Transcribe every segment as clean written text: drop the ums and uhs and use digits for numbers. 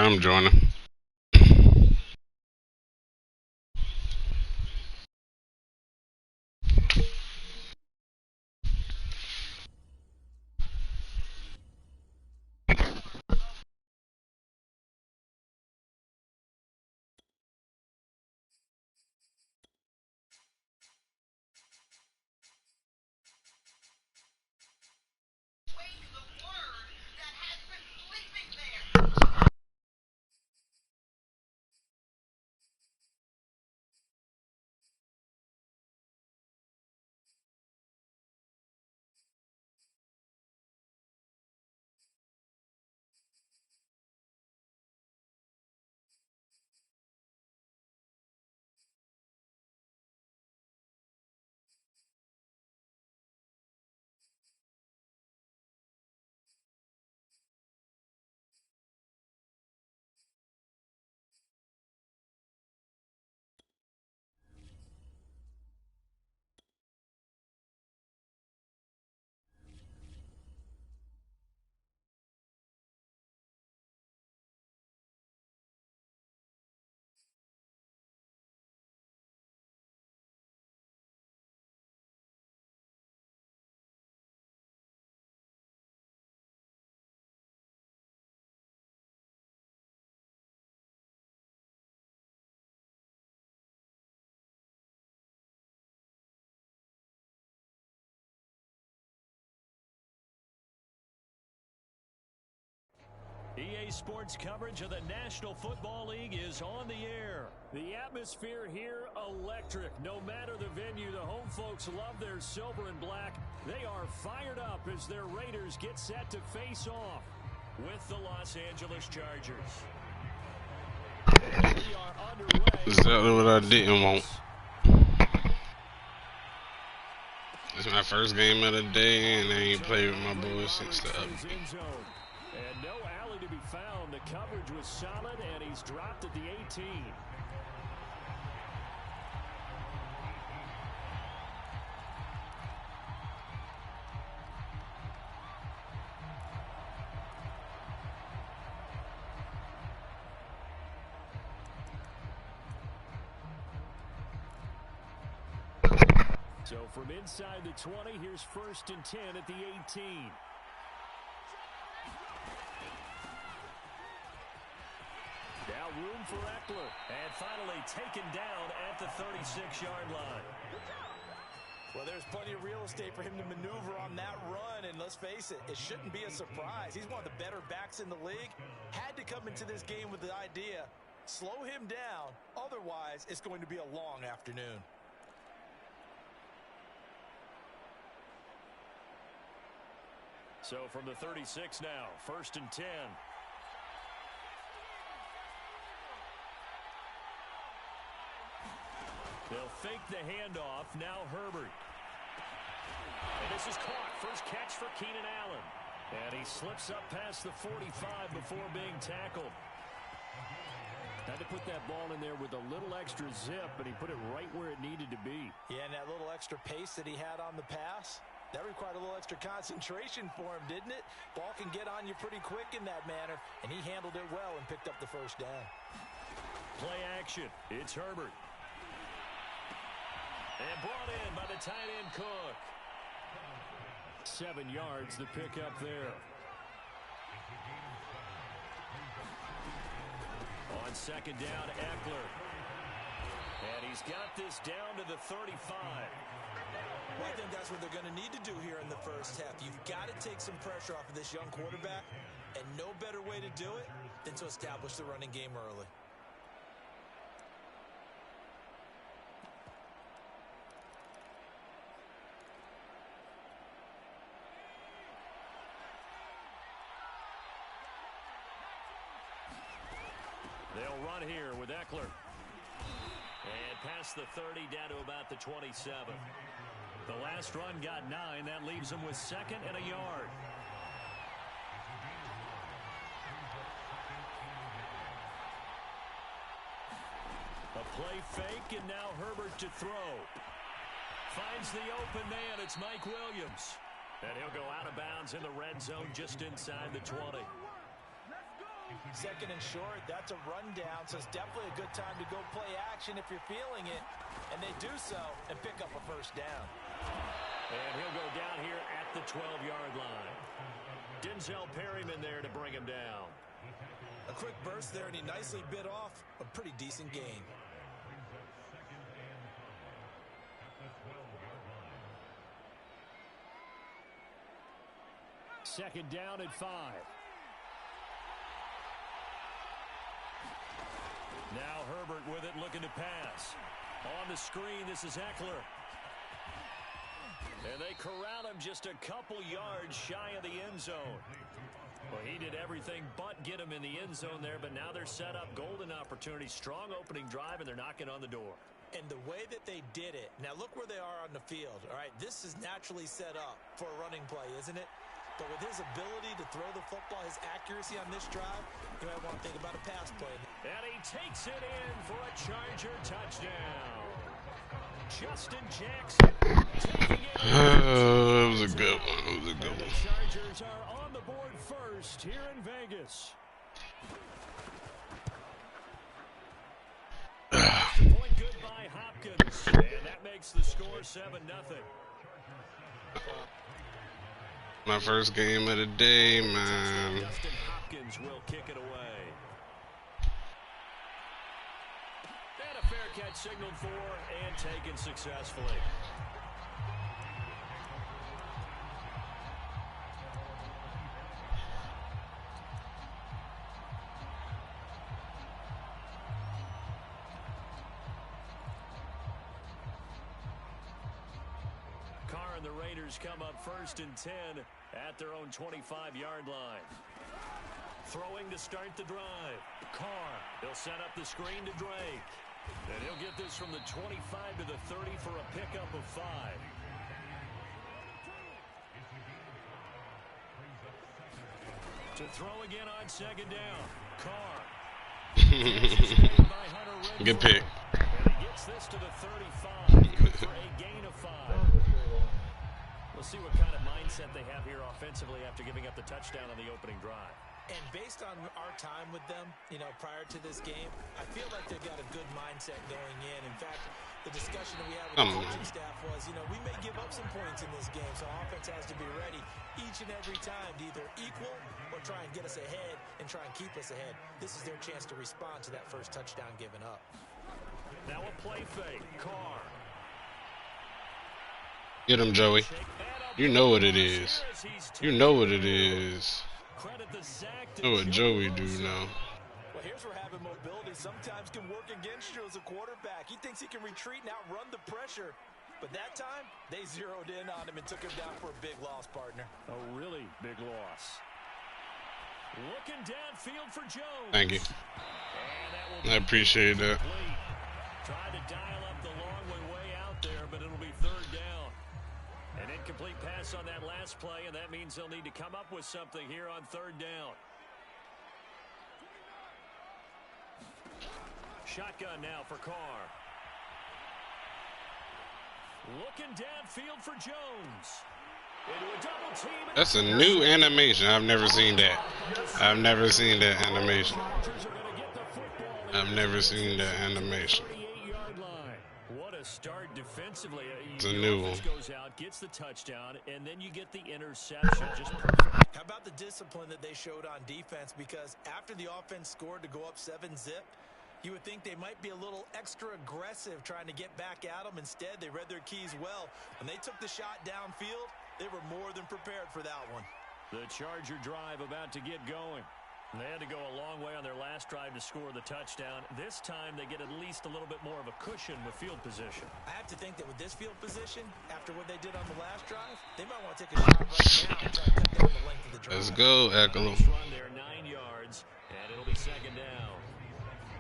I'm joining. EA Sports coverage of the National Football League is on the air. The atmosphere here, electric. No matter the venue, the home folks love their silver and black. They are fired up as their Raiders get set to face off with the Los Angeles Chargers. We are underway. Exactly what I didn't want. It's my first game of the day, and I ain't played with my boys since the update. And no alley to be found. The coverage was solid, and he's dropped at the 18. So from inside the 20, here's 1st and 10 at the 18. Now room for Eckler, and finally taken down at the 36-yard line. Well, there's plenty of real estate for him to maneuver on that run, and let's face it, it shouldn't be a surprise. He's one of the better backs in the league. Had to come into this game with the idea, slow him down, otherwise it's going to be a long afternoon. So from the 36 now, 1st and 10. They'll fake the handoff. Now Herbert. And this is caught. First catch for Keenan Allen. And he slips up past the 45 before being tackled. Had to put that ball in there with a little extra zip, and he put it right where it needed to be. Yeah, and that little extra pace that he had on the pass, that required a little extra concentration for him, didn't it? Ball can get on you pretty quick in that manner, and he handled it well and picked up the first down. Play action. It's Herbert. And brought in by the tight end Cook. 7 yards the pick up there. On 2nd down, Eckler. And he's got this down to the 35. Well, I think that's what they're going to need to do here in the first half. You've got to take some pressure off of this young quarterback, and no better way to do it than to establish the running game early. They'll run here with Eckler. And past the 30 down to about the 27. The last run got 9. That leaves them with 2nd and a yard. A play fake, and now Herbert to throw. Finds the open man. It's Mike Williams. And he'll go out of bounds in the red zone just inside the 20. Second and short, that's a rundown, so it's definitely a good time to go play action if you're feeling it. And they do so and pick up a first down. And he'll go down here at the 12-yard line. Denzel Perryman there to bring him down. A quick burst there, and he nicely bit off a pretty decent gain. Second down at 5. Now Herbert with it, looking to pass. On the screen, this is Eckler. And they corral him just a couple yards shy of the end zone. Well, he did everything but get him in the end zone there, but now they're set up. Golden opportunity, strong opening drive, and they're knocking on the door. And the way that they did it, now look where they are on the field. All right, this is naturally set up for a running play, isn't it? But with his ability to throw the football, his accuracy on this drive, you might want to think about a pass play. And he takes it in for a Charger touchdown. Justin Jackson taking it. It was a good one. It was a good one. The Chargers are on the board first here in Vegas. Point good by Hopkins. And that makes the score 7-0. My first game of the day, man. Justin Hopkins will kick it away. And a fair catch signaled for and taken successfully. Carr and the Raiders come up first and 10 at their own 25-yard line. Throwing to start the drive. Carr, he'll set up the screen to Drake. And he'll get this from the 25 to the 30 for a pickup of 5. To throw again on second down. Carr. Good pick. And he gets this to the 35. Good for a gain of 5. We'll see what kind of mindset they have here offensively after giving up the touchdown on the opening drive. And based on our time with them, you know, prior to this game, I feel like they've got a good mindset going in. In fact, the discussion that we had with the coaching staff was, you know, we may give up some points in this game, so offense has to be ready each and every time to either equal or try and get us ahead and try and keep us ahead. This is their chance to respond to that first touchdown given up. Now a play fake. Carr. Get him, Joey. You know what it is. You know what it is. Know what Joey do now. Well, here's where having mobility sometimes can work against you as a quarterback. He thinks he can retreat and outrun the pressure. But that time, they zeroed in on him and took him down for a big loss, partner. A really big loss. Looking downfield for Jones. Thank you. I appreciate that. Tried to dial up the long way out there, but it'll be third down. An incomplete pass on that last play, and that means they'll need to come up with something here on third down. Shotgun now for Carr. Looking downfield for Jones. Into a double team. That's a new animation. I've never seen that. I've never seen that animation. I've never seen that animation. What a start defensively. It's a new one. Goes out, gets the touchdown, and then you get the interception. Just perfect. How about the discipline that they showed on defense? Because after the offense scored to go up 7-zip, you would think they might be a little extra aggressive trying to get back at them. Instead, they read their keys well. When they took the shot downfield, they were more than prepared for that one. The Charger drive about to get going. They had to go a long way on their last drive to score the touchdown. This time, they get at least a little bit more of a cushion with field position. I have to think that with this field position, after what they did on the last drive, they might want to take a shot right now and try to cut down the length of the drive. Let's go, Eckler. Run there, 9 yards, and it'll be second down.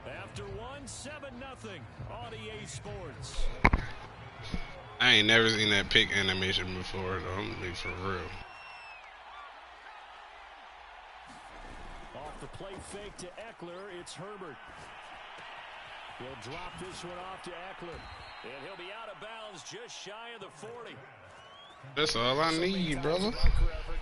After 7-0 on EA Sports. I ain't never seen that pick animation before, though. I'm gonna be for real. Off the play fake to Eckler, it's Herbert. He'll drop this one off to Eckler. And he'll be out of bounds just shy of the 40. That's all I need, brother.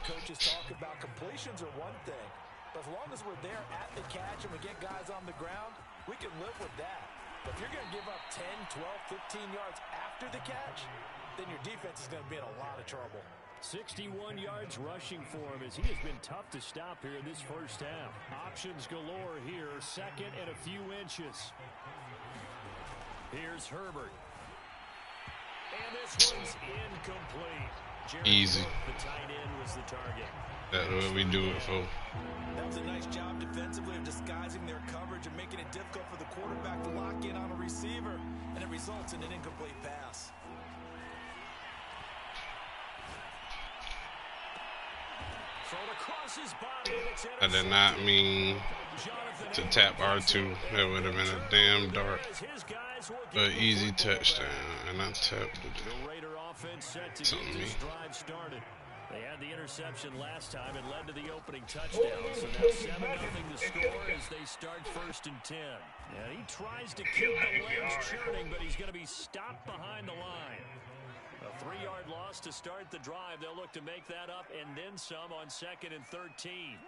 Coaches talk about completions are one thing, But as long as we're there at the catch and we get guys on the ground, we can live with that. But if you're going to give up 10, 12, 15 yards after the catch, then your defense is going to be in a lot of trouble. 61 yards rushing for him as he has been tough to stop here in this first half. Options galore here, second and a few inches. Here's Herbert. And this one's incomplete. Easy. The tight end was the target. That's what we do it for. That was a nice job defensively of disguising their coverage and making it difficult for the quarterback to lock in on a receiver, and it results in an incomplete pass. I did not mean to tap R2. That would have been a damn dart. But easy touchdown. And I tapped it. Something me. They had the interception last time and led to the opening touchdown. So now 7-0 the score as they start 1st and 10. And he tries to keep the legs churning, but he's going to be stopped behind the line. A 3-yard loss to start the drive. They'll look to make that up and then some on 2nd and 13.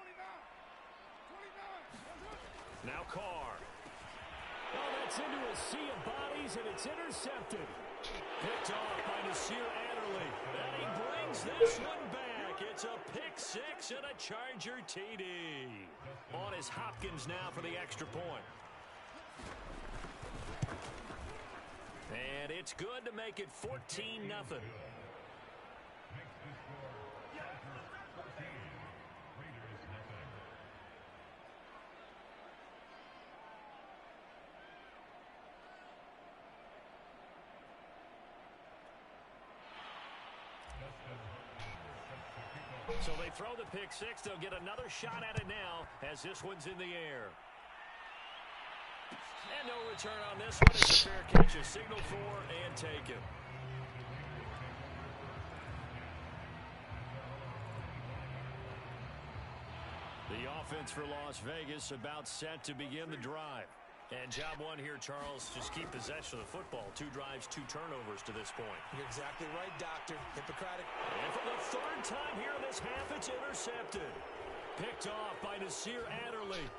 Now Carr. Oh, that's into a sea of bodies, and it's intercepted. Picked off by Nasir Adderley. And he brings this one back. It's a pick 6 and a Charger TD. On is Hopkins now for the extra point. And it's good to make it 14-0. So they throw the pick 6. They'll get another shot at it now as this one's in the air. And no return on this one. It's a fair catch. A signal for and taken. The offense for Las Vegas about set to begin the drive. And job one here, Charles, just keep possession of the football. 2 drives, 2 turnovers to this point. You're exactly right, Doctor. Hippocratic. And for the 3rd time here in this half, it's intercepted. Picked off by Nasir Adderley.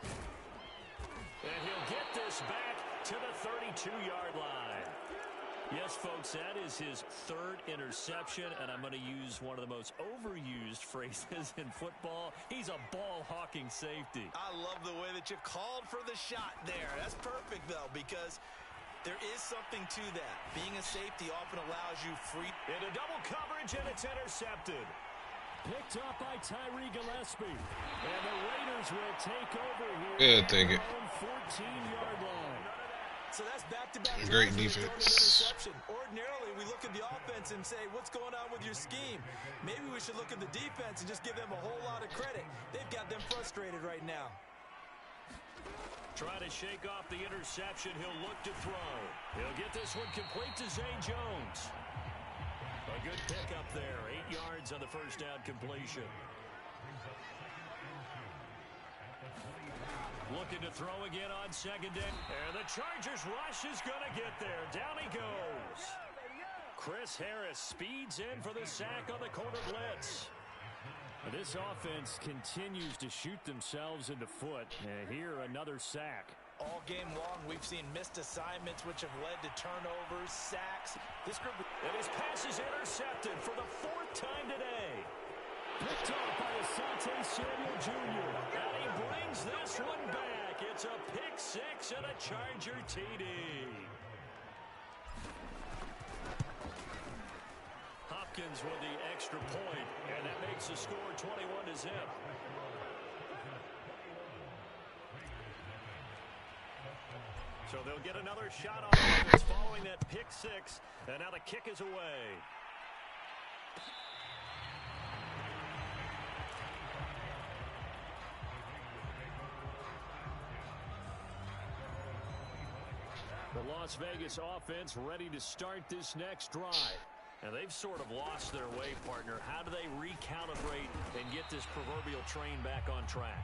And he'll get this back to the 32-yard line. Yes, folks, that is his 3rd interception, and I'm going to use one of the most overused phrases in football. He's a ball-hawking safety. I love the way that you called for the shot there. That's perfect, though, because there is something to that. Being a safety often allows you free. Into double coverage, and it's intercepted. Picked up by Tyree Gillespie. And the Raiders will take over here. Yeah, take it. 14-yard line. So that's back-to-back. Great defense. Ordinarily, we look at the offense and say, what's going on with your scheme? Maybe we should look at the defense and just give them a whole lot of credit. They've got them frustrated right now. Trying to shake off the interception. He'll look to throw. He'll get this one complete to Zay Jones. A good pickup there. 8 yards on the first down completion. Looking to throw again on 2nd down. And the Chargers rush is going to get there. Down he goes. Chris Harris speeds in for the sack on the corner blitz. This offense continues to shoot themselves in the foot. And here another sack. All game long, we've seen missed assignments, which have led to turnovers, sacks. This group. And his pass is intercepted for the 4th time today. Picked up by Asante Samuel Jr. And he brings this one back. It's a pick 6 and a Charger TD. Hopkins with the extra point, and that makes the score 21-0. So they'll get another shot on offense following that pick 6, and now the kick is away. The Las Vegas offense ready to start this next drive. And they've sort of lost their way, partner. How do they recalibrate and get this proverbial train back on track?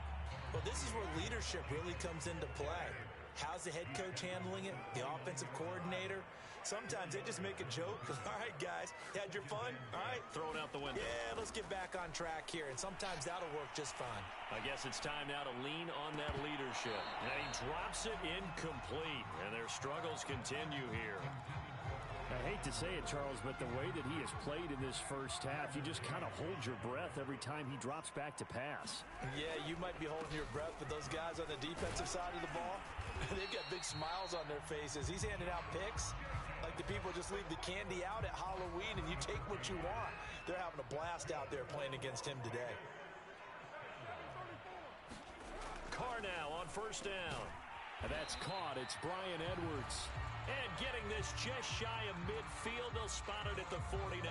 Well, this is where leadership really comes into play. How's the head coach handling it? The offensive coordinator? Sometimes they just make a joke. All right, guys, you had your fun? All right. Throw it out the window. Yeah, let's get back on track here, and sometimes that'll work just fine. I guess it's time now to lean on that leadership. And he drops it incomplete, and their struggles continue here. I hate to say it, Charles, but the way that he has played in this first half, you just kind of hold your breath every time he drops back to pass. Yeah, you might be holding your breath, but those guys on the defensive side of the ball, they've got big smiles on their faces. He's handing out picks like the people just leave the candy out at Halloween and you take what you want. They're having a blast out there playing against him today. Carr now on first down. And that's caught. It's Brian Edwards. And getting this just shy of midfield, they'll spot it at the 49.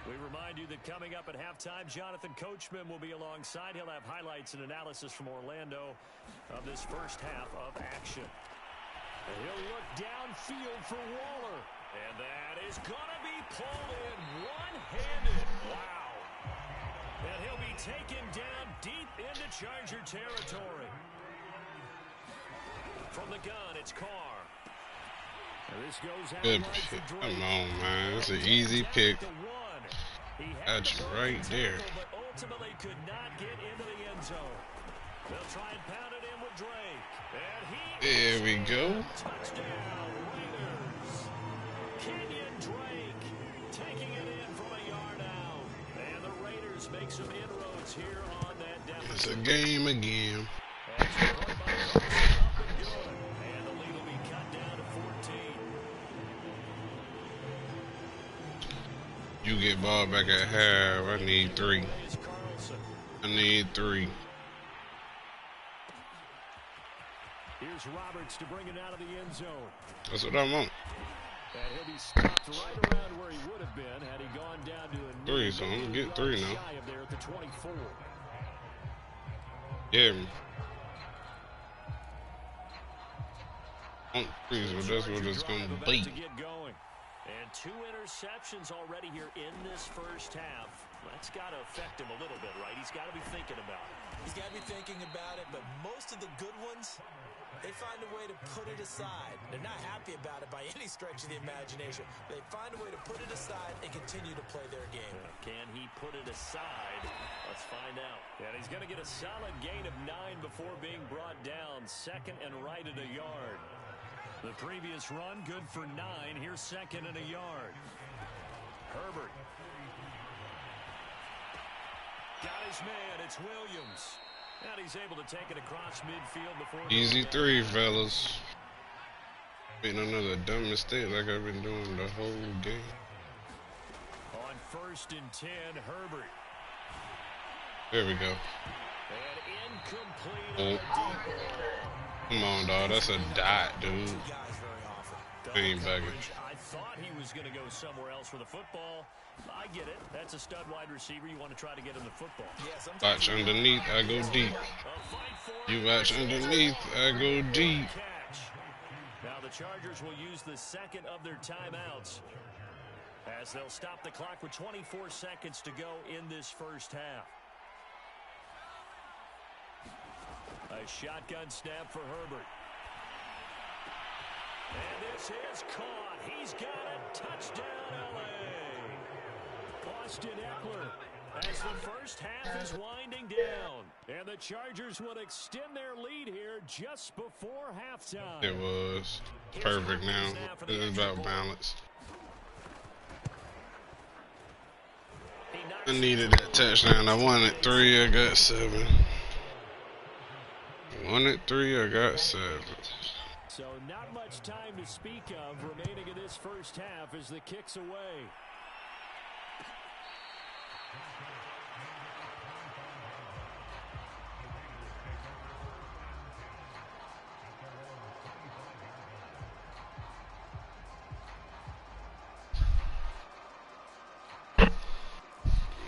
We remind you that coming up at halftime, Jonathan Coachman will be alongside. He'll have highlights and analysis from Orlando of this first half of action. And he'll look downfield for Waller. And that is going to be pulled in one-handed. Wow. And he'll be taken down deep into Charger territory. From the gun, it's Carr. And this goes out Good right pick. for Come on, man. It's an easy pick. That's the right there. But ultimately could not get into the end zone. They'll try and pound it in with Drake. And There we go. touchdown, Raiders. Kenyon Drake taking it in from a yard out. And the Raiders make some inroads here on that deficit. It's a game again. And the lead will be cut down to 14. You get ball back at half. I need 3. I need 3. Here's Roberts to bring it out of the end zone. That's what I want. And he'll be stopped right around where he would have been had he gone down to a 3, so I'm gonna get 3 now. shy of there at the 24. Yeah. I want 3, so that's what it's gonna be. To get going. And 2 interceptions already here in this first half. That's got to affect him a little bit, right? He's got to be thinking about it. He's got to be thinking about it, but most of the good ones, they find a way to put it aside. They're not happy about it by any stretch of the imagination. They find a way to put it aside and continue to play their game. Can he put it aside? Let's find out. And he's going to get a solid gain of 9 before being brought down. Second and right at a yard. The previous run, good for 9. Here's second and a yard. Herbert. Got his man. It's Williams. And he's able to take it across midfield before... Easy 3, fellas. Made another dumb mistake like I've been doing the whole game. On first and 10, Herbert. There we go. And incomplete. Come on, dog. That's a dot, dude. Ain't bugging. I thought he was going to go somewhere else for the football. I get it. That's a stud wide receiver. You want to try to get him the football. Watch underneath, I go deep. You watch underneath, I go deep. Now the Chargers will use the second of their timeouts as they'll stop the clock with 24 seconds to go in this first half. A shotgun snap for Herbert. And this is caught. He's got a touchdown, L.A. Austin Eckler as the first half is winding down. And the Chargers will extend their lead here just before halftime. It was perfect now. It is about balance. I needed that touchdown. I wanted 3, I got 7. Wanted 3, I got 7. So not much time to speak of remaining in this first half as the kick's away.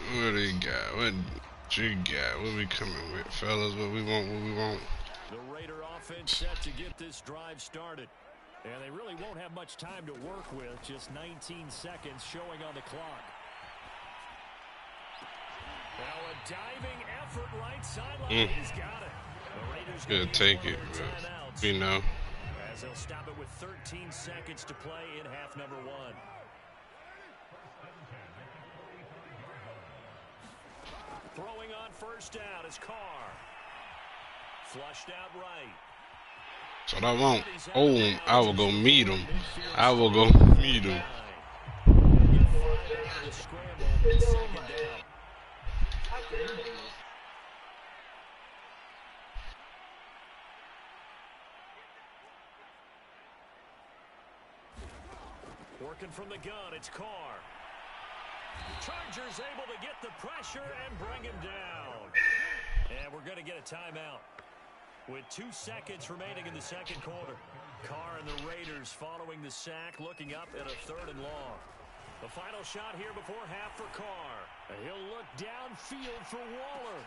What do you got? What you got? What we coming with, fellas? What we want? What we want? The Raider offense set to get this drive started. And they really won't have much time to work with. Just 19 seconds showing on the clock. Now a diving effort right sideline. He's got it. The Raiders Good, take it, but you know. As they'll stop it with 13 seconds to play in half number 1. Throwing on first down is Carr. Flushed out right. That's what I want. Oh, I will go meet him. I will go meet him. Working from the gun, it's Carr. Chargers able to get the pressure and bring him down. And we're going to get a timeout with 2 seconds remaining in the second quarter. Carr and the Raiders following the sack, looking up at a 3rd and long. The final shot here before half for Carr. And he'll look downfield for Waller.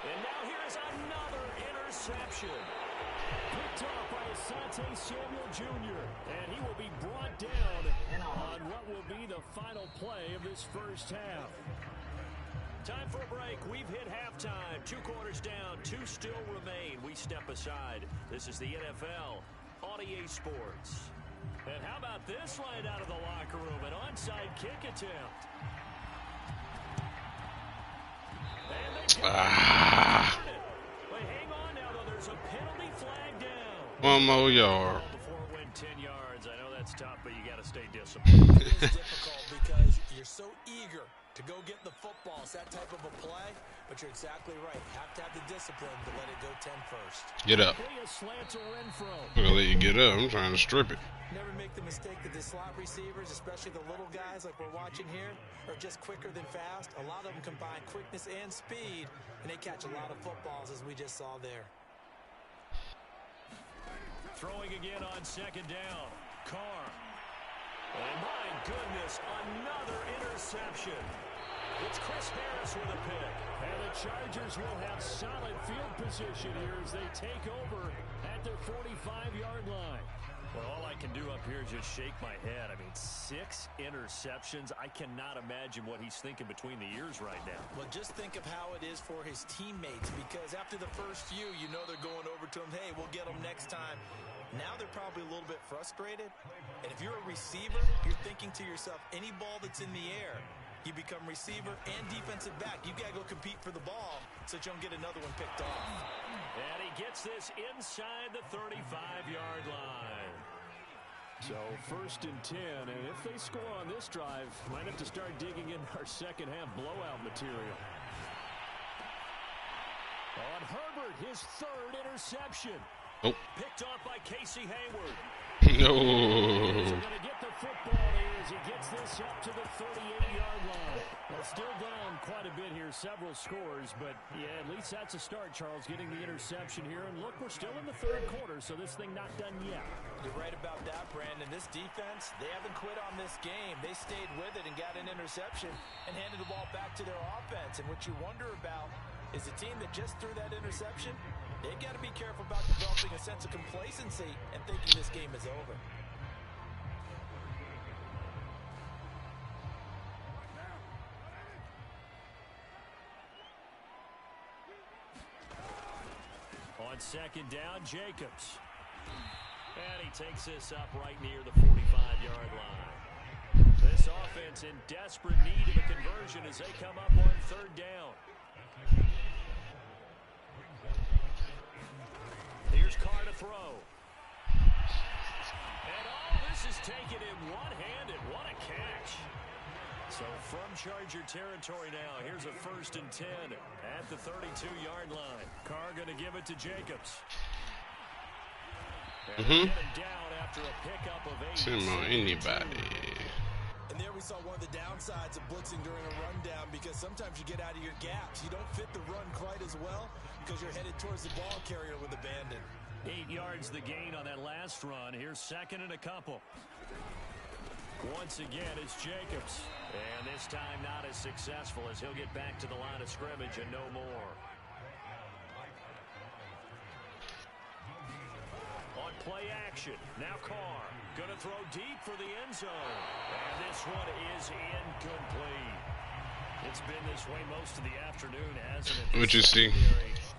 And now here's another interception. Picked off by Asante Samuel Jr. And he will be brought down on what will be the final play of this first half. Time for a break. We've hit halftime. 2 quarters down. 2 still remain. We step aside. This is the NFL on EA Sports. And how about this line out of the locker room? An onside kick attempt. And they But hang on now, though. There's a penalty flag down. 1 more yard. Before it went 10 yards. I know that's tough, but you got to stay disciplined. It is difficult because you're so eager to go get the football. It's that type of a play, but you're exactly right. You have to have the discipline to let it go 10 first. Get up. I'm gonna let you get up. I'm trying to strip it. Never make the mistake that the slot receivers, especially the little guys like we're watching here, are just quicker than fast. A lot of them combine quickness and speed, and they catch a lot of footballs, as we just saw there. Throwing again on second down. Carr. And my goodness, another interception. It's Chris Harris with a pick. And the Chargers will have solid field position here as they take over at their 45-yard line. Well, all I can do up here is just shake my head. I mean, 6 interceptions. I cannot imagine what he's thinking between the ears right now. Well, just think of how it is for his teammates, because after the first few, you know they're going over to him, hey, we'll get them next time. Now they're probably a little bit frustrated. And if you're a receiver, you're thinking to yourself, any ball that's in the air, you become receiver and defensive back. You got to go compete for the ball so that you don't get another one picked off. And he gets this inside the 35-yard line. So 1st and 10, and if they score on this drive, might have to start digging in our second half blowout material. On Herbert, his 3rd interception. Oh. Picked off by Casey Hayward. No. He's going to get the football here as he gets this up to the 38-yard line. Well, still down quite a bit here, several scores, but yeah, at least that's a start, Charles, getting the interception here. And look, we're still in the 3rd quarter, so this thing not done yet. You're right about that, Brandon. This defense, they haven't quit on this game. They stayed with it and got an interception and handed the ball back to their offense. And what you wonder about is the team that just threw that interception, they've got to be careful about developing a sense of complacency and thinking this game is over. On second down, Jacobs. And he takes this up right near the 45-yard line. This offense in desperate need of a conversion as they come up on 3rd down. Here's Carr to throw. And this is taken in one-handed. What a catch. So from Charger territory now, here's a 1st and 10 at the 32-yard line. Carr going to give it to Jacobs. And get him down after a pickup of 8. Send on anybody. And there we saw one of the downsides of blitzing during a rundown, because sometimes you get out of your gaps. You don't fit the run quite as well because you're headed towards the ball carrier with abandon. 8 yards the gain on that last run. Here's 2nd and a couple. Once again, it's Jacobs. And this time not as successful as he'll get back to the line of scrimmage and no more. On play action, now Carr. Going to throw deep for the end zone. And this one is incomplete. It's been this way most of the afternoon, hasn't it? What you see?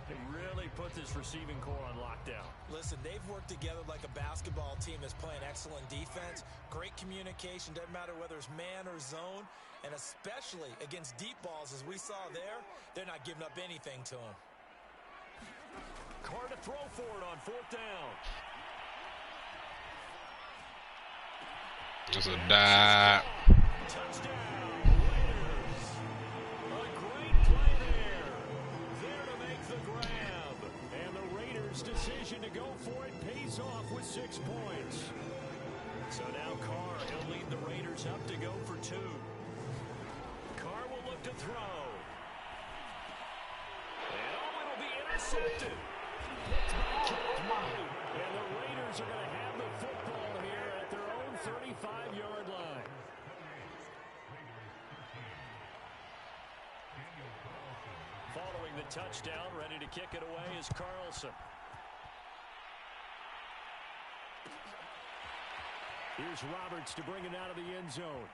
They really put this receiving core on lockdown. Listen, they've worked together like a basketball team that's playing excellent defense. Great communication, doesn't matter whether it's man or zone. And especially against deep balls, as we saw there, they're not giving up anything to them. Carr to throw for it on 4th down. Just a dive. Touchdown, Raiders. A great play there. There to make the grab. And the Raiders' decision to go for it pays off with 6 points. So now Carr, he'll lead the Raiders up to go for 2. Carr will look to throw. And it'll be intercepted. And the Raiders are going to have the football here at their own 35-yard line. Following the touchdown, ready to kick it away is Carlson. Here's Roberts to bring it out of the end zone.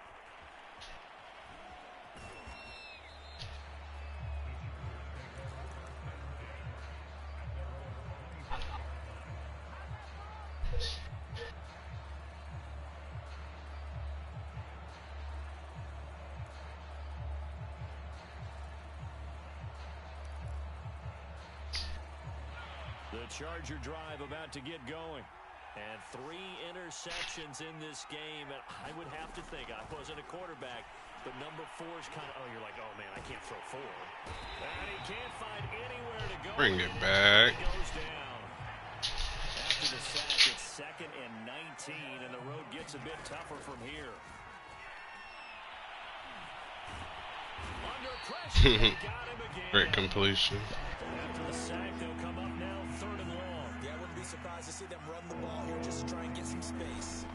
The Charger drive about to get going. And 3 interceptions in this game. And I would have to think, I wasn't a quarterback, but number 4 is kind of, you're like, oh, man, I can't throw 4. And he can't find anywhere to go. Bring it back. He goes down. After the sack, it's 2nd and 19, and the road gets a bit tougher from here. Under pressure, they got him again. Great completion. After the sack, they'll come up now 3rd and long. Yeah, I wouldn't be surprised to see them run the ball here just to try and get some space.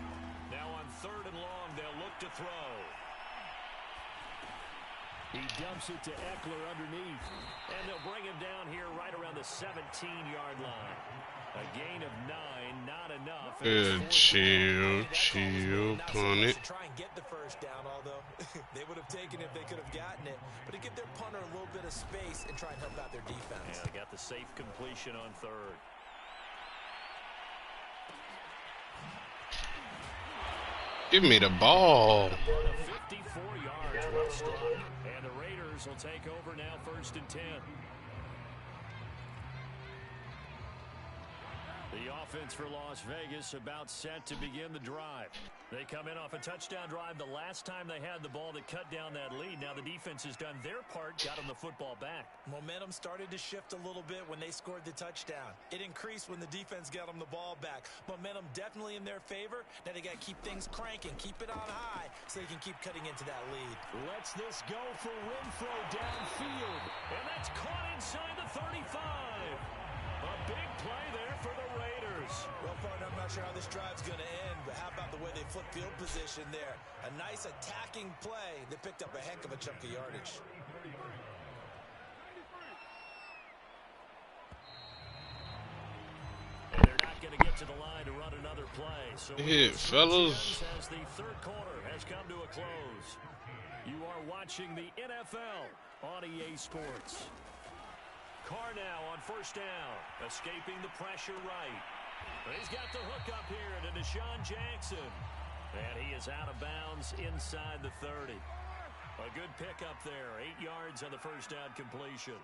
Now on 3rd and long, they'll look to throw. He dumps it to Eckler underneath. And they'll bring him down here right around the 17-yard line. A gain of 9, not enough. Good, chill, punt it. Try and get the first down, although they would have taken it if they could have gotten it. But to give their punter a little bit of space and try and help out their defense. Yeah, they got the safe completion on 3rd. Give me the ball. 54 yards, well struck. And the Raiders will take over now 1st and 10. The offense for Las Vegas about set to begin the drive. They come in off a touchdown drive the last time they had the ball that cut down that lead. Now the defense has done their part, got them the football back. Momentum started to shift a little bit when they scored the touchdown. It increased when the defense got them the ball back. Momentum definitely in their favor. Now they got to keep things cranking, keep it on high so they can keep cutting into that lead. Let's this go for Renfro downfield. And that's caught inside the 35. A big play there for the Raiders. Well, partner, I'm not sure how this drive's going to end, but how about the way they flip field position there? A nice attacking play. They picked up a heck of a chunk of yardage. And they're not going to get to the line to run another play. So Hit, fellas. as the 3rd quarter has come to a close. You are watching the NFL on EA Sports. Carr now on 1st down, escaping the pressure right. But he's got the hook up here to Deshaun Jackson. And he is out of bounds inside the 30. A good pickup there, 8 yards on the 1st down completion.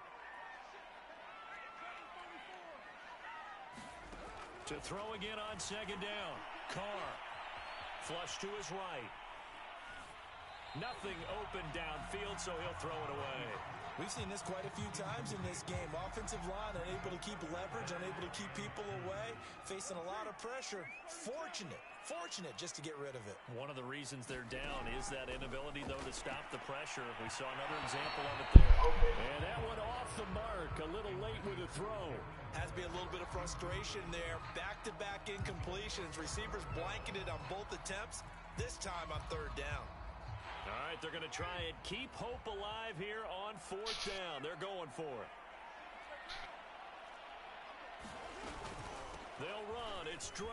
To throw again on 2nd down. Carr, flush to his right. Nothing open downfield, so he'll throw it away. We've seen this quite a few times in this game. Offensive line unable to keep leverage, unable to keep people away, facing a lot of pressure. Fortunate just to get rid of it. One of the reasons they're down is that inability, though, to stop the pressure. We saw another example of it there. And that one off the mark, a little late with a throw. Has to be a little bit of frustration there. Back-to-back incompletions. Receivers blanketed on both attempts, this time on 3rd down. All right, they're going to try and keep hope alive here on 4th down. They're going for it. They'll run. It's Drake.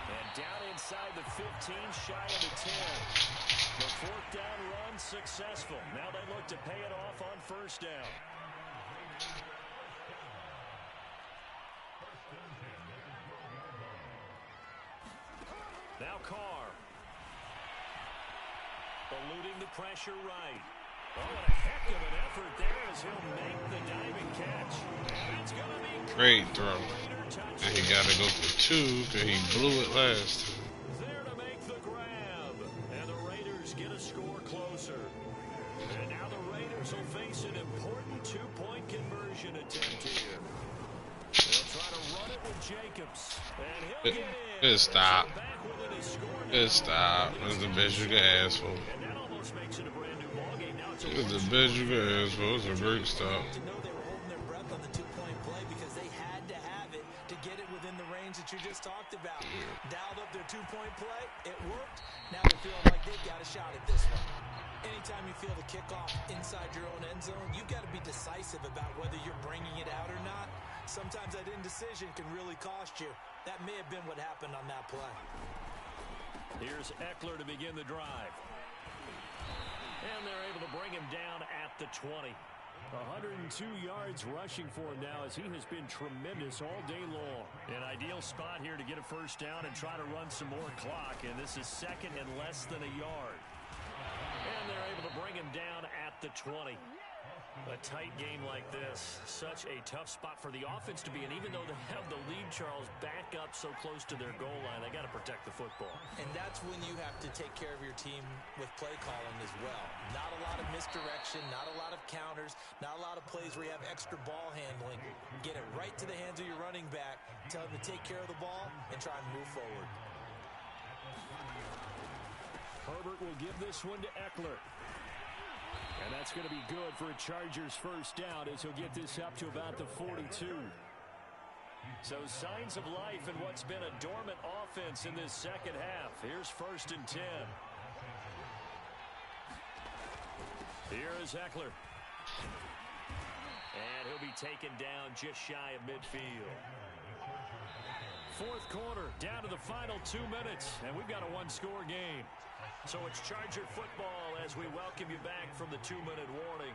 And down inside the 15, shy of the 10. The fourth down run successful. Now they look to pay it off on first down. Now Carr. Eluding the pressure right. Oh, and a heck of an effort there as he'll make the diving catch. And it's going to be great throw. And he got to go for 2 because he blew it last time. there to make the grab. And the Raiders get a score closer. And now the Raiders will face an important two-point conversion attempt here. They'll try to run it with Jacobs. And he'll get in. Just stop. Back within his score. Just stop. That's the best you can ask for. And that almost makes it a brand new ballgame. Now it's a That's the best you can ask for. It's a great stop. To know they were holding their breath on the two-point play because they had to have it to get it within the range that you just talked about. Dialed up their two-point play. It worked. Now they're feeling like they've got a shot at this one. Anytime you feel the kickoff inside your own end zone, you've got to be decisive about whether you're bringing it out or not. Sometimes that indecision can really cost you. That may have been what happened on that play. Here's Eckler to begin the drive. And they're able to bring him down at the 20. 102 yards rushing for him now as he has been tremendous all day long. An ideal spot here to get a first down and try to run some more clock. And this is second and less than a yard. And they're able to bring him down at the 20. A tight game like this, such a tough spot for the offense to be in. Even though they have the lead, Charles, back up so close to their goal line, they got to protect the football. And that's when you have to take care of your team with play calling as well. Not a lot of misdirection, not a lot of counters, not a lot of plays where you have extra ball handling. Get it right to the hands of your running back, tell him to take care of the ball, and try and move forward. Herbert will give this one to Eckler. And that's going to be good for a Chargers first down as he'll get this up to about the 42. So signs of life in what's been a dormant offense in this second half. Here's first and 10. Here is Eckler. And he'll be taken down just shy of midfield. Fourth quarter, down to the final 2 minutes, and we've got a one-score game. So it's Charger football as we welcome you back from the 2-minute warning.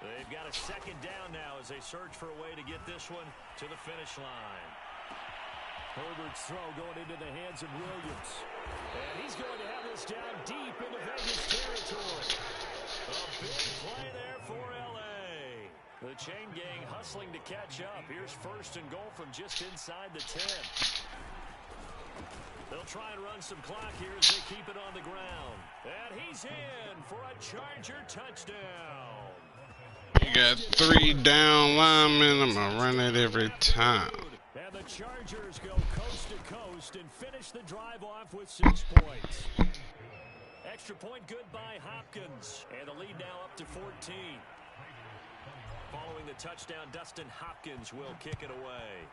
They've got a second down now as they search for a way to get this one to the finish line. Herbert's throw going into the hands of Williams. And he's going to have this down deep into Vegas territory. A big play there for L.A. The chain gang hustling to catch up. Here's first and goal from just inside the 10. They'll try and run some clock here as they keep it on the ground. And he's in for a Charger touchdown. You got 3 down linemen. I'm going to run it every time. And the Chargers go coast to coast and finish the drive off with 6 points. Extra point good by Hopkins. And the lead now up to 14. Following the touchdown, Dustin Hopkins will kick it away.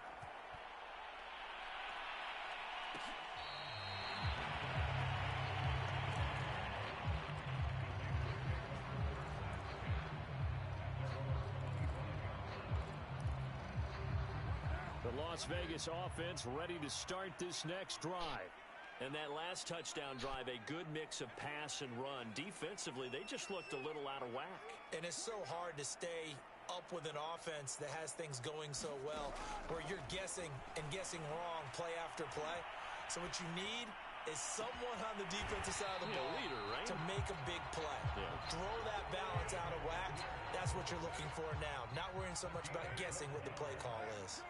The Las Vegas offense ready to start this next drive. And that last touchdown drive, a good mix of pass and run. Defensively, they just looked a little out of whack. And it's so hard to stay up with an offense that has things going so well, where you're guessing and guessing wrong play after play. So what you need is someone on the defensive side of the ball leader, right? to make a big play. Yeah. Throw that balance out of whack. That's what you're looking for now. Not worrying so much about guessing what the play call is.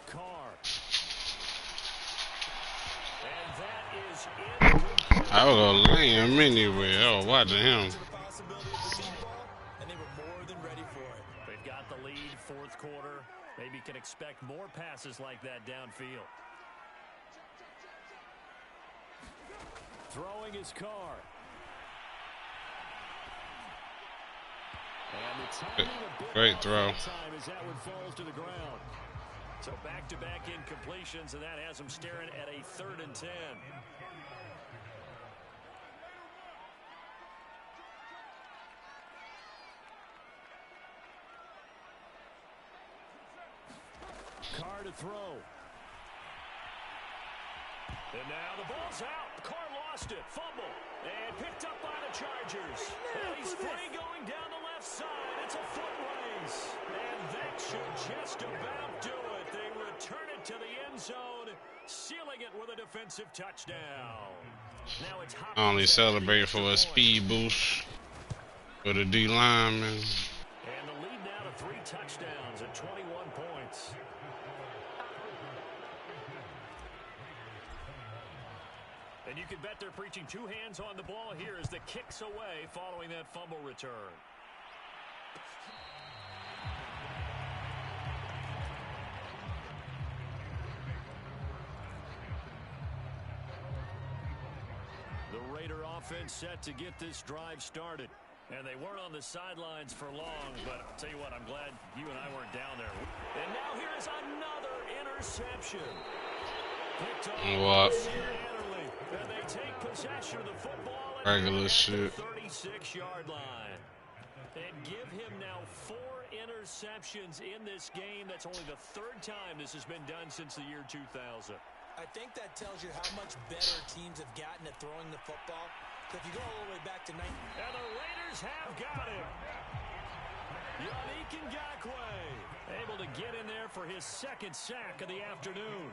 Carr. And that is it. I was going to lay him anyway. I was watching him. And they were more than ready for it. They've got the lead, fourth quarter. Maybe can expect more passes like that downfield. Throwing his Carr. And the timing a bit Great off throw. that time as that one falls to the ground. So back-to-back incompletions, and that has them staring at a 3rd and 10. Carr to throw. And now the ball's out. Carr lost it. Fumble. And picked up by the Chargers. And he's free going down the left side. It's a foot race. And that should just about do it. They return it to the end zone, sealing it with a defensive touchdown. Now it's Only celebrate for a speed boost for the D lineman. And the lead now to 3 touchdowns at 21 points. And you can bet they're preaching 2 hands on the ball here as the kick's away following that fumble return. The Raider offense set to get this drive started. And they weren't on the sidelines for long, but I'll tell you what, I'm glad you and I weren't down there. And now here is another interception. Picked off and they take possession of the football at Regular shit. 36-yard line. And give him now 4 interceptions in this game. That's only the 3rd time this has been done since the year 2000. I think that tells you how much better teams have gotten at throwing the football. So if you go all the way back to 90. And the Raiders have got him. Yannick Ngakoue able to get in there for his 2nd sack of the afternoon.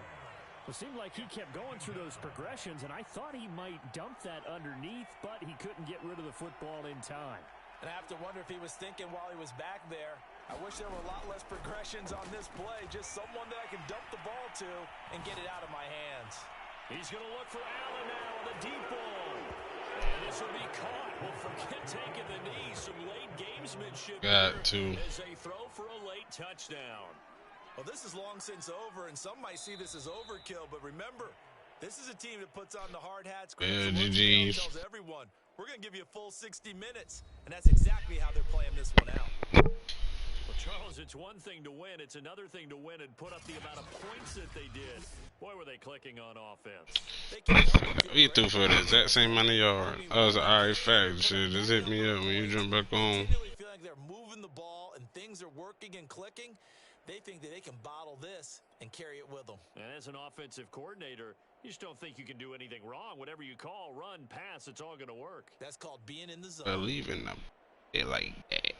It seemed like he kept going through those progressions, and I thought he might dump that underneath, but he couldn't get rid of the football in time. And I have to wonder if he was thinking while he was back there, I wish there were a lot less progressions on this play. Just someone that I can dump the ball to and get it out of my hands. He's going to look for Allen now on the deep ball. And this will be caught. Well, forget taking the knee. Some late gamesmanship Got to. as they throw for a late touchdown. Well, this is long since over, and some might see this as overkill. But remember, this is a team that puts on the hard hats. Yeah, GG's. Tells everyone, we're going to give you a full 60 minutes. And that's exactly how they're playing this one out. Well, Charles, it's one thing to win. It's another thing to win and put up the amount of points that they did. Boy, were they clicking on offense. We threw for the exact same amount of yard. I was like, all right, fact. Shit, just hit me up when you jump back on. Feel like they're moving the ball and things are working and clicking. They think that they can bottle this and carry it with them. And as an offensive coordinator, you just don't think you can do anything wrong. Whatever you call, run, pass, it's all going to work. That's called being in the zone. Believe in them. They like that.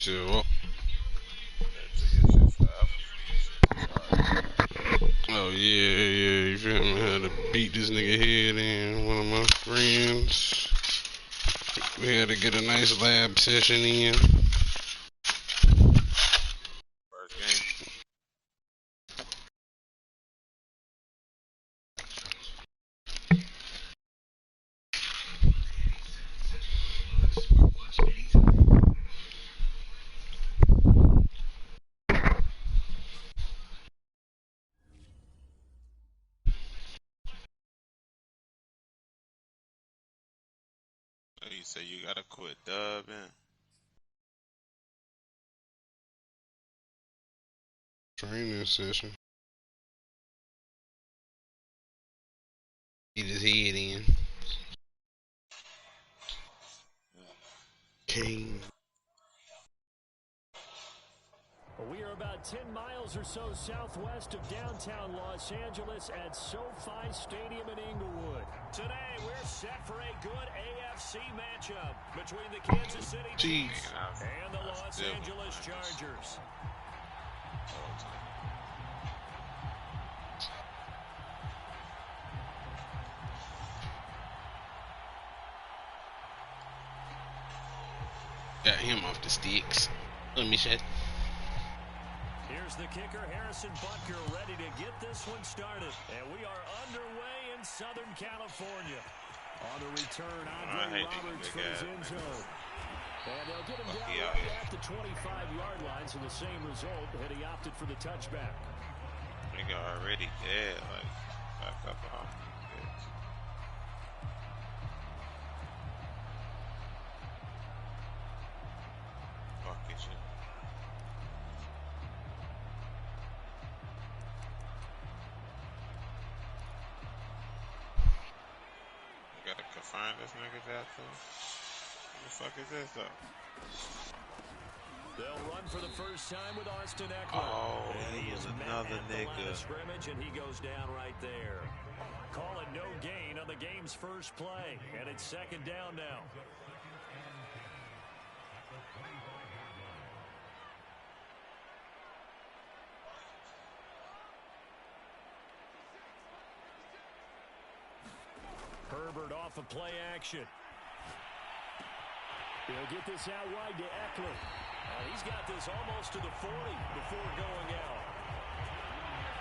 Sure. Oh yeah, you feel me? I had to beat this nigga head in. One of my friends. We had to get a nice lab session in. you say you gotta quit dubbing. Training session. Get his head in. King. We are about 10 miles or so southwest of downtown Los Angeles at SoFi Stadium in Inglewood. Today, we're set for a good AFC matchup between the Kansas City Chiefs and the Los Angeles Chargers. Got him off the sticks. Let me shut. Here's the kicker, Harrison Butker, ready to get this one started. And we are underway in Southern California. On the return, Andre Roberts for his end zone. And they'll get him down right at the 25-yard line, so the same result, and he opted for the touchback. Nigga already dead, like, back up off. Fuck it, shit. You gotta confine this nigga that though. What the fuck is this though? They'll run for the first time with Austin Eckler. Oh, and he is was met another at the line nigga. of scrimmage, and he goes down right there. Call it no gain on the game's first play, and it's second down now. Herbert off of play action. He'll get this out wide to Eckler. He's got this almost to the 40 before going out.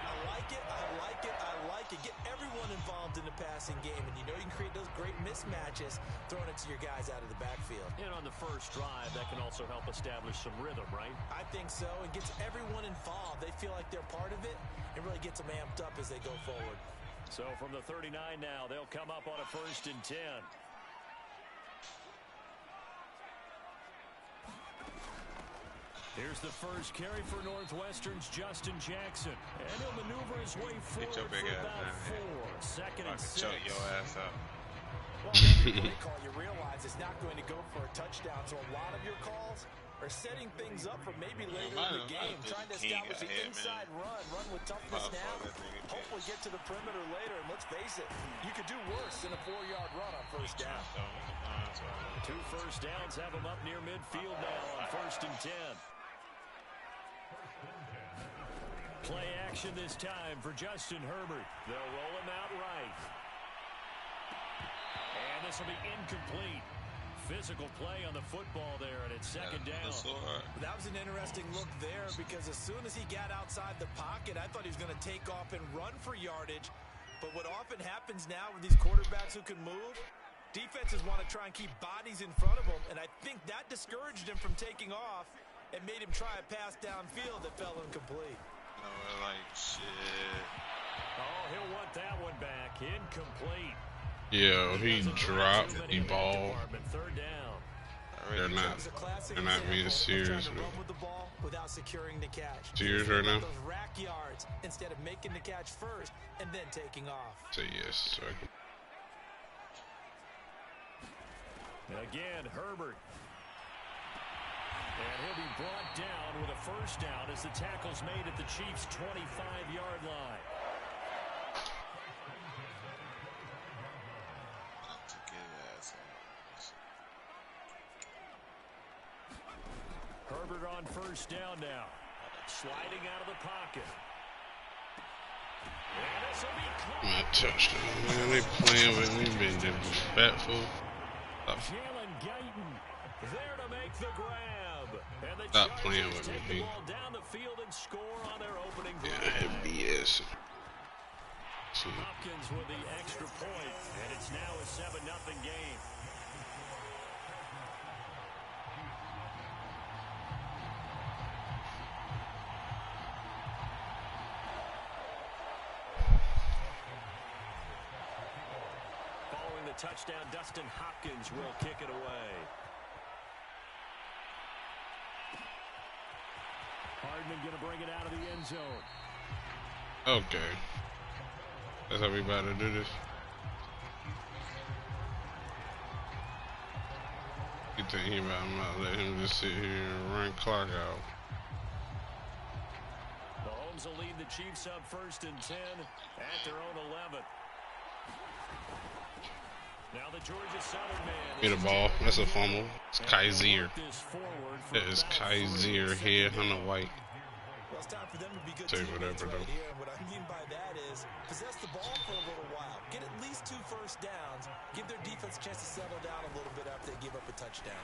I like it, I like it, I like it. Get everyone involved in the passing game, and you know you can create those great mismatches throwing it to your guys out of the backfield. And on the first drive, that can also help establish some rhythm, right? I think so. It gets everyone involved. They feel like they're part of it. It really gets them amped up as they go forward. So from the 39 now, they'll come up on a 1st and 10. Here's the first carry for Northwestern's Justin Jackson. And he'll maneuver his way forward for about 4. Second and 6. Choke your ass up. Well, every play call you realize is not going to go for a touchdown, so a lot of your calls are setting things up for maybe later in the game, trying to establish an inside run with toughness now, hopefully get to the perimeter later, and let's face it, you could do worse than a 4-yard run on first down. 2 first downs have him up near midfield now on 1st and 10. Play action this time for Justin Herbert. They'll roll him out right. And this will be incomplete. Physical play on the football there, and it's second down. That was an interesting look there because as soon as he got outside the pocket, I thought he was going to take off and run for yardage. But what often happens now with these quarterbacks who can move, defenses want to try and keep bodies in front of them, and I think that discouraged him from taking off and made him try a pass downfield that fell incomplete. No, like, shit. Oh, he'll want that one back. Incomplete. Yeah, he dropped the ball. Third down. They're not being serious with the ball without securing the catch. Serious right now? Those rack yards instead of making the catch first and then taking off. Say yes. So Again, Herbert. And he'll be brought down with a first down as the tackle's made at the Chiefs' 25-yard line. Herbert on first down now. Sliding out of the pocket. And this will be caught. my touchdown, man. They playing with me, been disrespectful. Jalen Guyton there to make the grab. And the Stop playing Chargers with me, take the B. ball down the field and score on their opening drive. Yeah, BS. Hopkins with the extra point, and it's now a 7-0 game. Following the touchdown. Dustin Hopkins will kick it away. Hardman going to bring it out of the end zone. Okay. That's how we about to do this. You think he about to let him just sit here and run clock out? Mahomes will lead the Chiefs up 1st and 10 at their own 11. Now the Georgia Southern man. Get a ball. That's a fumble. It's Kaiser. That is Kaiser here on the white. Well, it's time for them to be good Take teammates whatever, right though. here. And what I mean by that is possess the ball for a little while. Get at least 2 first downs. Give their defense a chance to settle down a little bit after they give up a touchdown.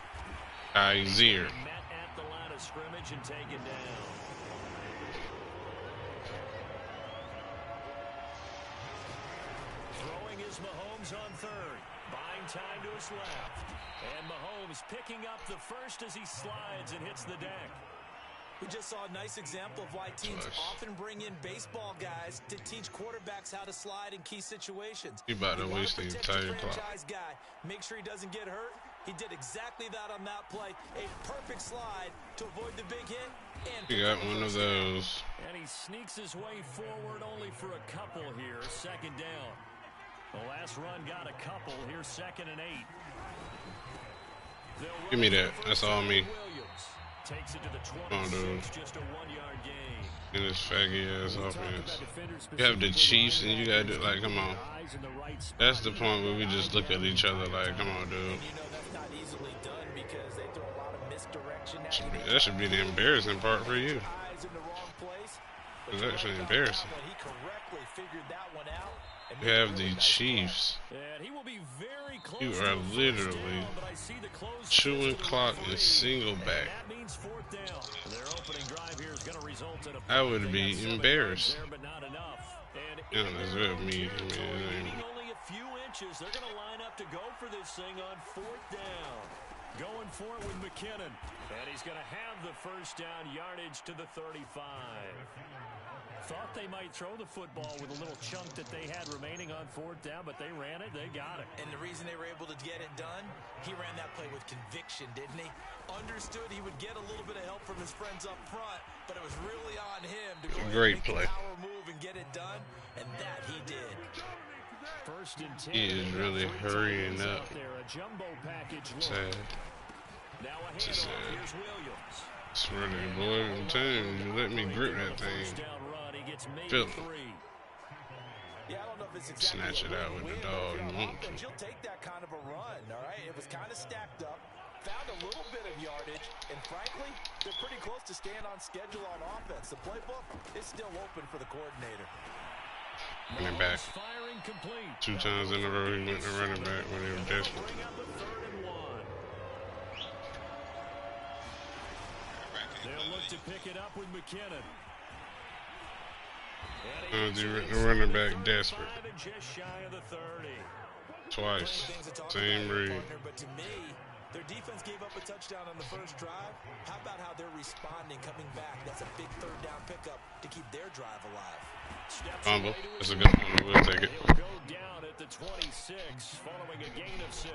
Kaiser. Met at the line of scrimmage and taken down. Throwing is Mahomes on 3rd. Buying time to his left. And Mahomes picking up the first as he slides and hits the deck. We just saw a nice example of why teams often bring in baseball guys to teach quarterbacks how to slide in key situations. You about to waste the entire clock. Guy. Make sure he doesn't get hurt. He did exactly that on that play. A perfect slide to avoid the big hit. And He got one of those. And he sneaks his way forward only for a couple here. 2nd down. The last run got a couple. Here's 2nd and 8. Give me that. That's all me. Takes it to the 26, Come on, dude. just a 1-yard gain. In this faggy ass offense. You have the Chiefs and you gotta do like, come on. That's the point where we just look at each other like, come on, dude. you know that's not easily done because they throw a lot of misdirection at you. That should be the embarrassing part for you. Eyes in the wrong place. It's actually embarrassing. He correctly figured that one out. You have the Chiefs. And he will be very close. You are literally chewing clock and single back. That means 4th down. Their opening drive here is going to result in a I would be embarrassed. there, but not enough. And Yeah, that's real me. I mean, only a few inches. They're going to line up to go for this thing on 4th down. Going for it with McKinnon. And he's going to have the first down yardage to the 35. Thought they might throw the football with a little chunk that they had remaining on 4th down, but they ran it. They got it. And the reason they were able to get it done, he ran that play with conviction, didn't he? Understood he would get a little bit of help from his friends up front, but it was really on him to go great and play. make a power move and get it done, and that he did. 1st and 10. He is really hurrying up. There, a jumbo package look. Sad. Now a Just handoff. sad. Here's Williams. Swear to you, boy, I'm telling you, you let me grip that thing. First down run. He gets maybe Feel 3. Yeah, I don't know if it's exactly Snatch it out with the dog. You want to. You'll take that kind of a run, all right? It was kind of stacked up, found a little bit of yardage, and frankly, they're pretty close to staying on schedule on offense. The playbook is still open for the coordinator. Running back. Firing complete. 2 times in a row, he went to running back when he was desperate. Bring up the 3rd and 1. They'll look to pick it up with McKinnon. The running back desperate. Just shy of the 30. Twice. Same read. But to me, their defense gave up a touchdown on the first drive. How about how they're responding, coming back? That's a big 3rd down pickup to keep their drive alive. Fumble. That's a good one. We'll take it. He'll go down at the 26, following a gain of 6.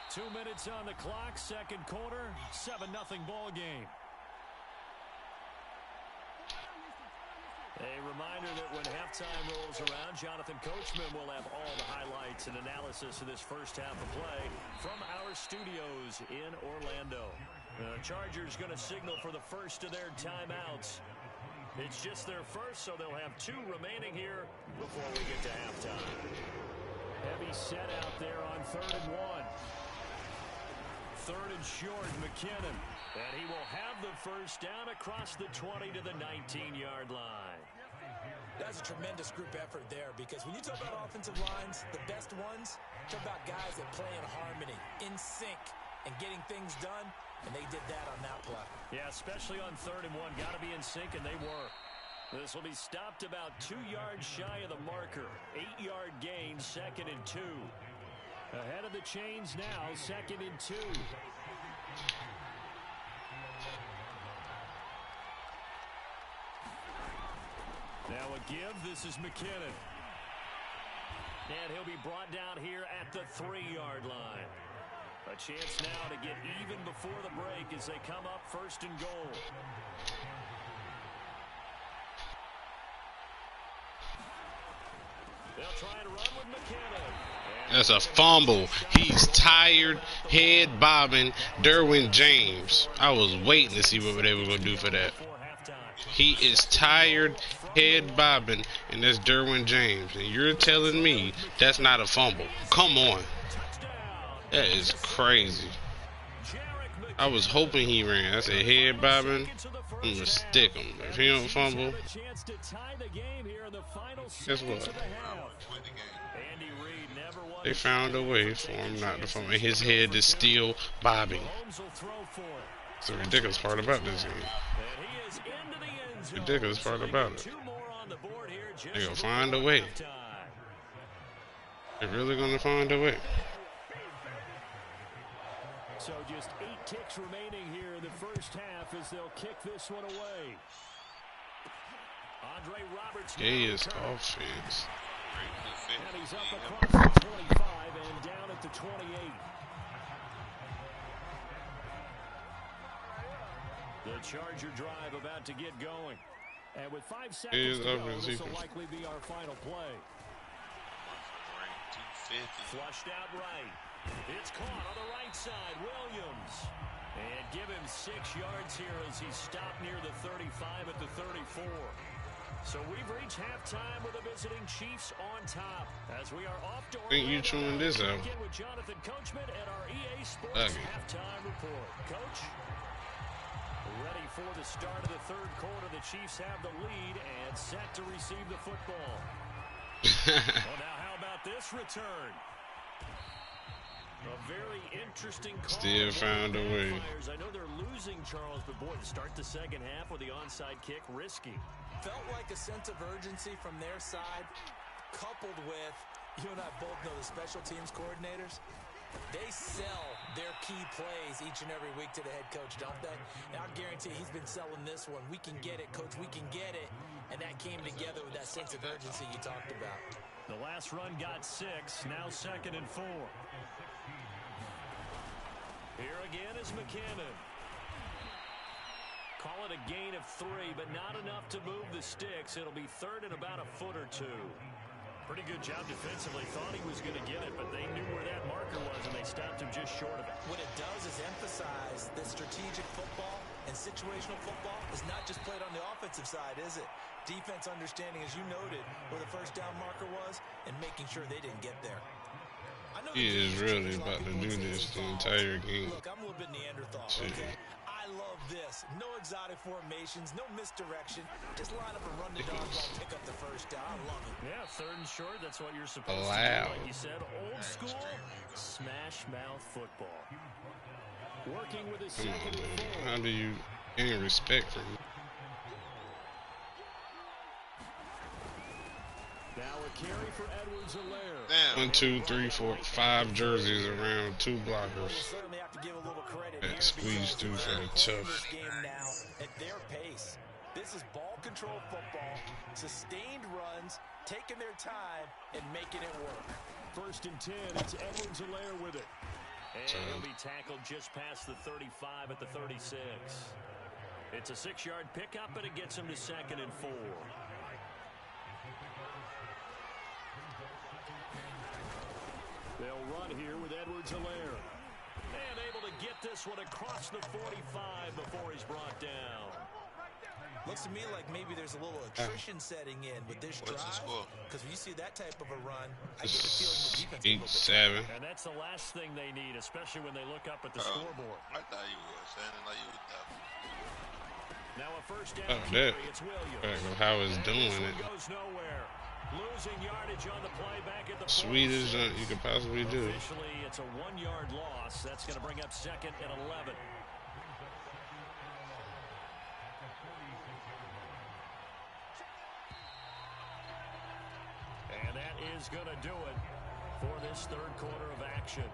Two minutes on the clock, 2nd quarter, 7-0 ball game. A reminder that when halftime rolls around, Jonathan Coachman will have all the highlights and analysis of this first half of play from our studios in Orlando. The Chargers going to signal for the first of their timeouts. It's just their first, so they'll have 2 remaining here before we get to halftime. Heavy set out there on 3rd and 1. 3rd and short, McKinnon. And he will have the first down across the 20 to the 19-yard line. That's a tremendous group effort there because when you talk about offensive lines, the best ones, talk about guys that play in harmony, in sync, and getting things done, and they did that on that play. Yeah, especially on 3rd and 1. Got to be in sync, and they were. This will be stopped about 2 yards shy of the marker. 8-yard gain, 2nd and 2. Ahead of the chains now, 2nd and 2. a give. This is McKinnon. And he'll be brought down here at the 3-yard line. A chance now to get even before the break as they come up 1st and goal. They'll try to run with McKinnon. That's a fumble. He's tired, head bobbing. Derwin James. I was waiting to see what they were going to do for that. He is tired, head bobbing, and that's Derwin James. And you're telling me that's not a fumble? Come on. That is crazy. I was hoping he ran. I said head bobbing. I'm going to stick him. If he don't fumble, guess what? They found a way for him not to fumble. And his head is still bobbing. It's the ridiculous part about this game. Ridiculous part about it. They're going to find a way. They're really going to find a way. So just 8 ticks remaining here in the first half as they'll kick this one away. Andre Roberts. Gay's offense. And he's up across the 25 and down at the 28. The Charger drive about to get going. And with 5 seconds to go, this will likely be our final play. Flushed out right. It's caught on the right side. Williams. And give him 6 yards here as he's stopped near the 35 at the 34. So we've reached halftime with the visiting Chiefs on top. As we are off to you chewing this out. With Jonathan Coachman at our EA Sports halftime report. Coach, ready for the start of the 3rd quarter. The Chiefs have the lead and set to receive the football. Well, now how about this return? A very interesting call. Still found a way. I know they're losing, Charles, but boy, to start the 2nd half with the onside kick, risky. Felt like a sense of urgency from their side, coupled with, you and I both know the special teams coordinators. They sell their key plays each and every week to the head coach, don't they? And I guarantee he's been selling this one. We can get it, coach, we can get it. And that came together with that sense of urgency you talked about. The last run got 6, now 2nd and 4. Here again is McKinnon. Call it a gain of 3, but not enough to move the sticks. It'll be 3rd and about a foot or 2. Pretty good job defensively. Thought he was going to get it, but they knew where that marker was, and they stopped him just short of it. What it does is emphasize that strategic football and situational football is not just played on the offensive side, is it? Defense understanding, as you noted, where the 1st down marker was and making sure they didn't get there. He is really about to do this the entire game. Look, I'm a little bit Neanderthal, okay? I love this. No exotic formations, no misdirection. Just line up and run the dodgeball, pick up the 1st down. I love it. Yeah, 3rd and short. That's what you're supposed to do. Like you said, old school smash mouth football. Working with his 2nd and 4. How do you gain respect from him? Now a carry for Edwards-Helaire. 1, 2, 3, 4, 5 jerseys around 2 blockers. That squeeze through for the tough. At their pace. This is ball control football, sustained runs, taking their time and making it work. 1st and 10. It's Edwards-Helaire with it. And he'll be tackled just past the 35 at the 36. It's a 6-yard pickup, but it gets him to 2nd and 4. They'll run here with Edwards-Helaire. And able to get this one across the 45 before he's brought down. Looks to me like maybe there's a little attrition setting in with this drive. Because when you see that type of a run, I get the feeling the defense 8-7. And that's the last thing they need, especially when they look up at the scoreboard. I thought you was standing like you was down. Now a 1st down carry, it's Williams. How it's doing it. Goes nowhere. Losing yardage on the play back at the sweetest you could possibly do. Officially, it's a 1-yard loss. That's going to bring up 2nd and 11. And that is going to do it for this 3rd quarter of action.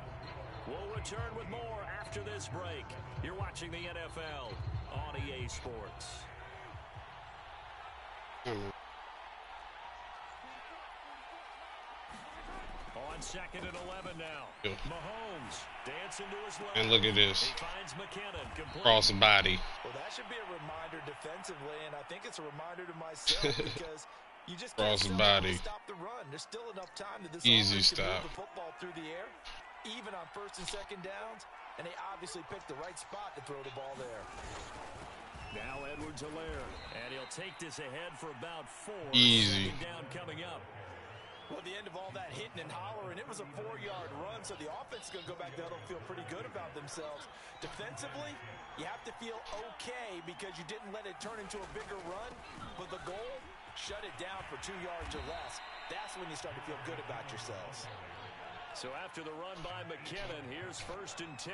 We'll return with more after this break. You're watching the NFL on EA Sports. 2nd and 11 now. Yo. Mahomes dancing to his left. And look at this. He finds McKinnon complete. Cross body. Well, that should be a reminder defensively, and I think it's a reminder to myself because you just can't Cross body. stop the run. There's still enough time that this Easy offense can stop. move the football through the air, even on 1st and 2nd downs, and they obviously picked the right spot to throw the ball there. Now Edwards-Helaire, and he'll take this ahead for about 4. Easy. 2nd down coming up. Well, at the end of all that hitting and hollering, it was a 4-yard run, so the offense is going to go back there and feel pretty good about themselves. Defensively, you have to feel okay because you didn't let it turn into a bigger run, but the goal, shut it down for 2 yards or less. That's when you start to feel good about yourselves. So after the run by McKinnon, here's 1st and 10.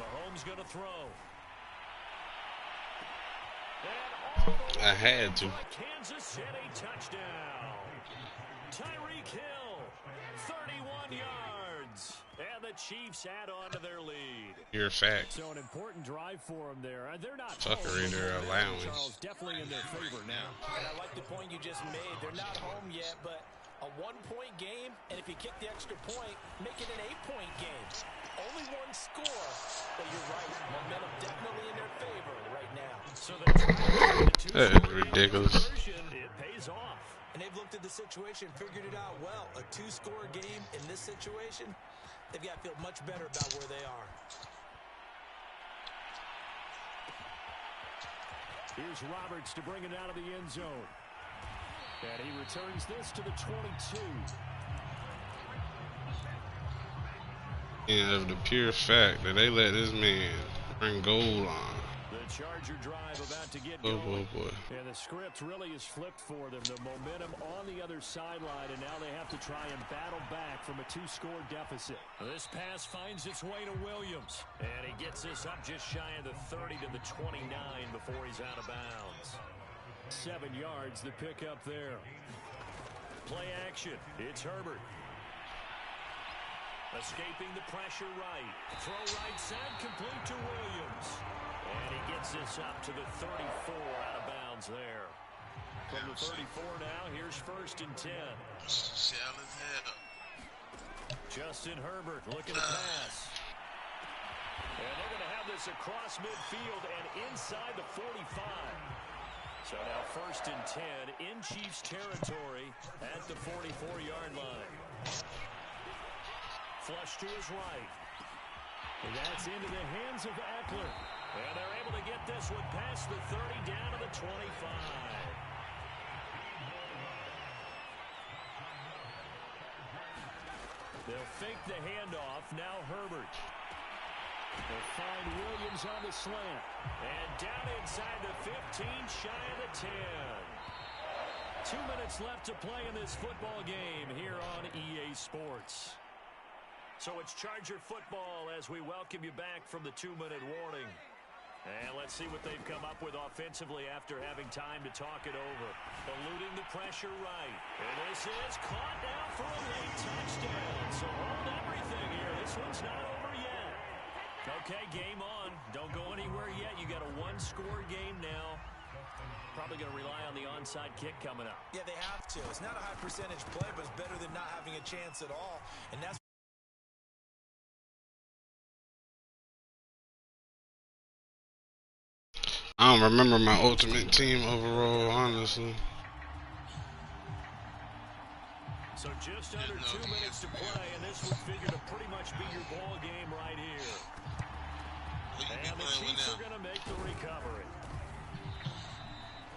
Mahomes going to throw. I had to. Kansas City touchdown. Tyreek Hill, 31 yards. And the Chiefs add on to their lead. You're a fact. So an important drive for them there. They're not Tucker in their allowance. Charles, definitely in their favor now. And I like the point you just made. They're not home yet, but a 1-point game, and if you kick the extra point, make it an 8-point game. Only one score, but you're right. Momentum definitely in their favor right now. So That is ridiculous. It pays off. And they've looked at the situation, figured it out well. A 2-score game in this situation, they've got to feel much better about where they are. Here's Roberts to bring it out of the end zone. And he returns this to the 22. And of the pure fact that they let this man bring goal on. The Charger drive about to get Oh, going. boy. And the script really is flipped for them. The momentum on the other sideline, and now they have to try and battle back from a 2-score deficit. This pass finds its way to Williams. And he gets this up just shy of the 30 to the 29 before he's out of bounds. 7 yards, the pickup there. Play action. It's Herbert. Escaping the pressure right. Throw right side, complete to Williams. And he gets this up to the 34, out of bounds there. From the 34 now, here's 1st and 10. Shell his head up. Justin Herbert looking to pass. And they're going to have this across midfield and inside the 45. So now 1st and 10 in Chiefs territory at the 44-yard line. Flush to his right. And that's into the hands of Eckler. And they're able to get this one past the 30 down to the 25. They'll fake the handoff. Now Herbert. They'll find Williams on the slant. And down inside the 15, shy of the 10. 2 minutes left to play in this football game here on EA Sports. So it's Charger football as we welcome you back from the 2-minute warning. And let's see what they've come up with offensively after having time to talk it over. Eluding the pressure right. And this is caught now for a late touchdown. So hold everything here. This one's not over yet. Okay, game on. Don't go anywhere yet. You got a 1-score game now. Probably going to rely on the onside kick coming up. Yeah, they have to. It's not a high percentage play, but it's better than not having a chance at all. And that's I don't remember my ultimate team overall, honestly. So just under 2 minutes to play, and this would figure to pretty much be your ball game right here. And the Chiefs are going to make the recovery.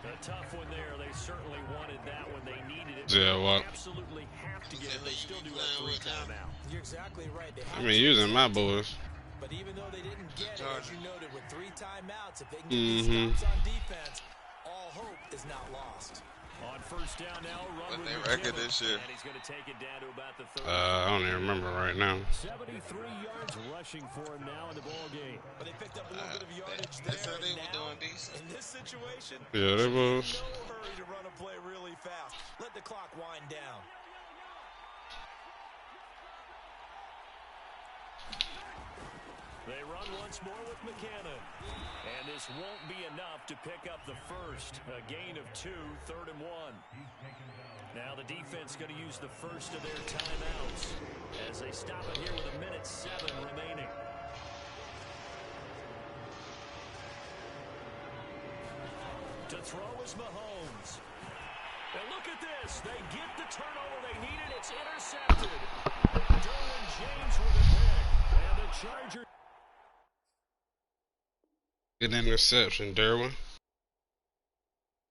A tough one there. They certainly wanted that when they needed it. Yeah, well, Absolutely have to get it. They still do have 3 timeouts. You're exactly right. I mean, using my boys. But even though they didn't get it, as you noted, with 3 timeouts, if they can get these stops on defense, all hope is not lost. On 1st down now, run What with they record this year? And he's going to take it down to about the 30. I don't even remember right now. 73 yards rushing for him now in the ball game. But they picked up a little bit of yardage They there. said they And were now, doing decent. in this situation, Yeah, they was. no hurry to run a play really fast. Let the clock wind down. They run once more with McKinnon. And this won't be enough to pick up the first. A gain of 2, 3rd and 1. Now the defense going to use the first of their timeouts as they stop it here with 1:07 remaining. To throw is Mahomes. And look at this. They get the turnover they needed. It's intercepted. Derwin James with a pick. And the Chargers. Good interception, Derwin.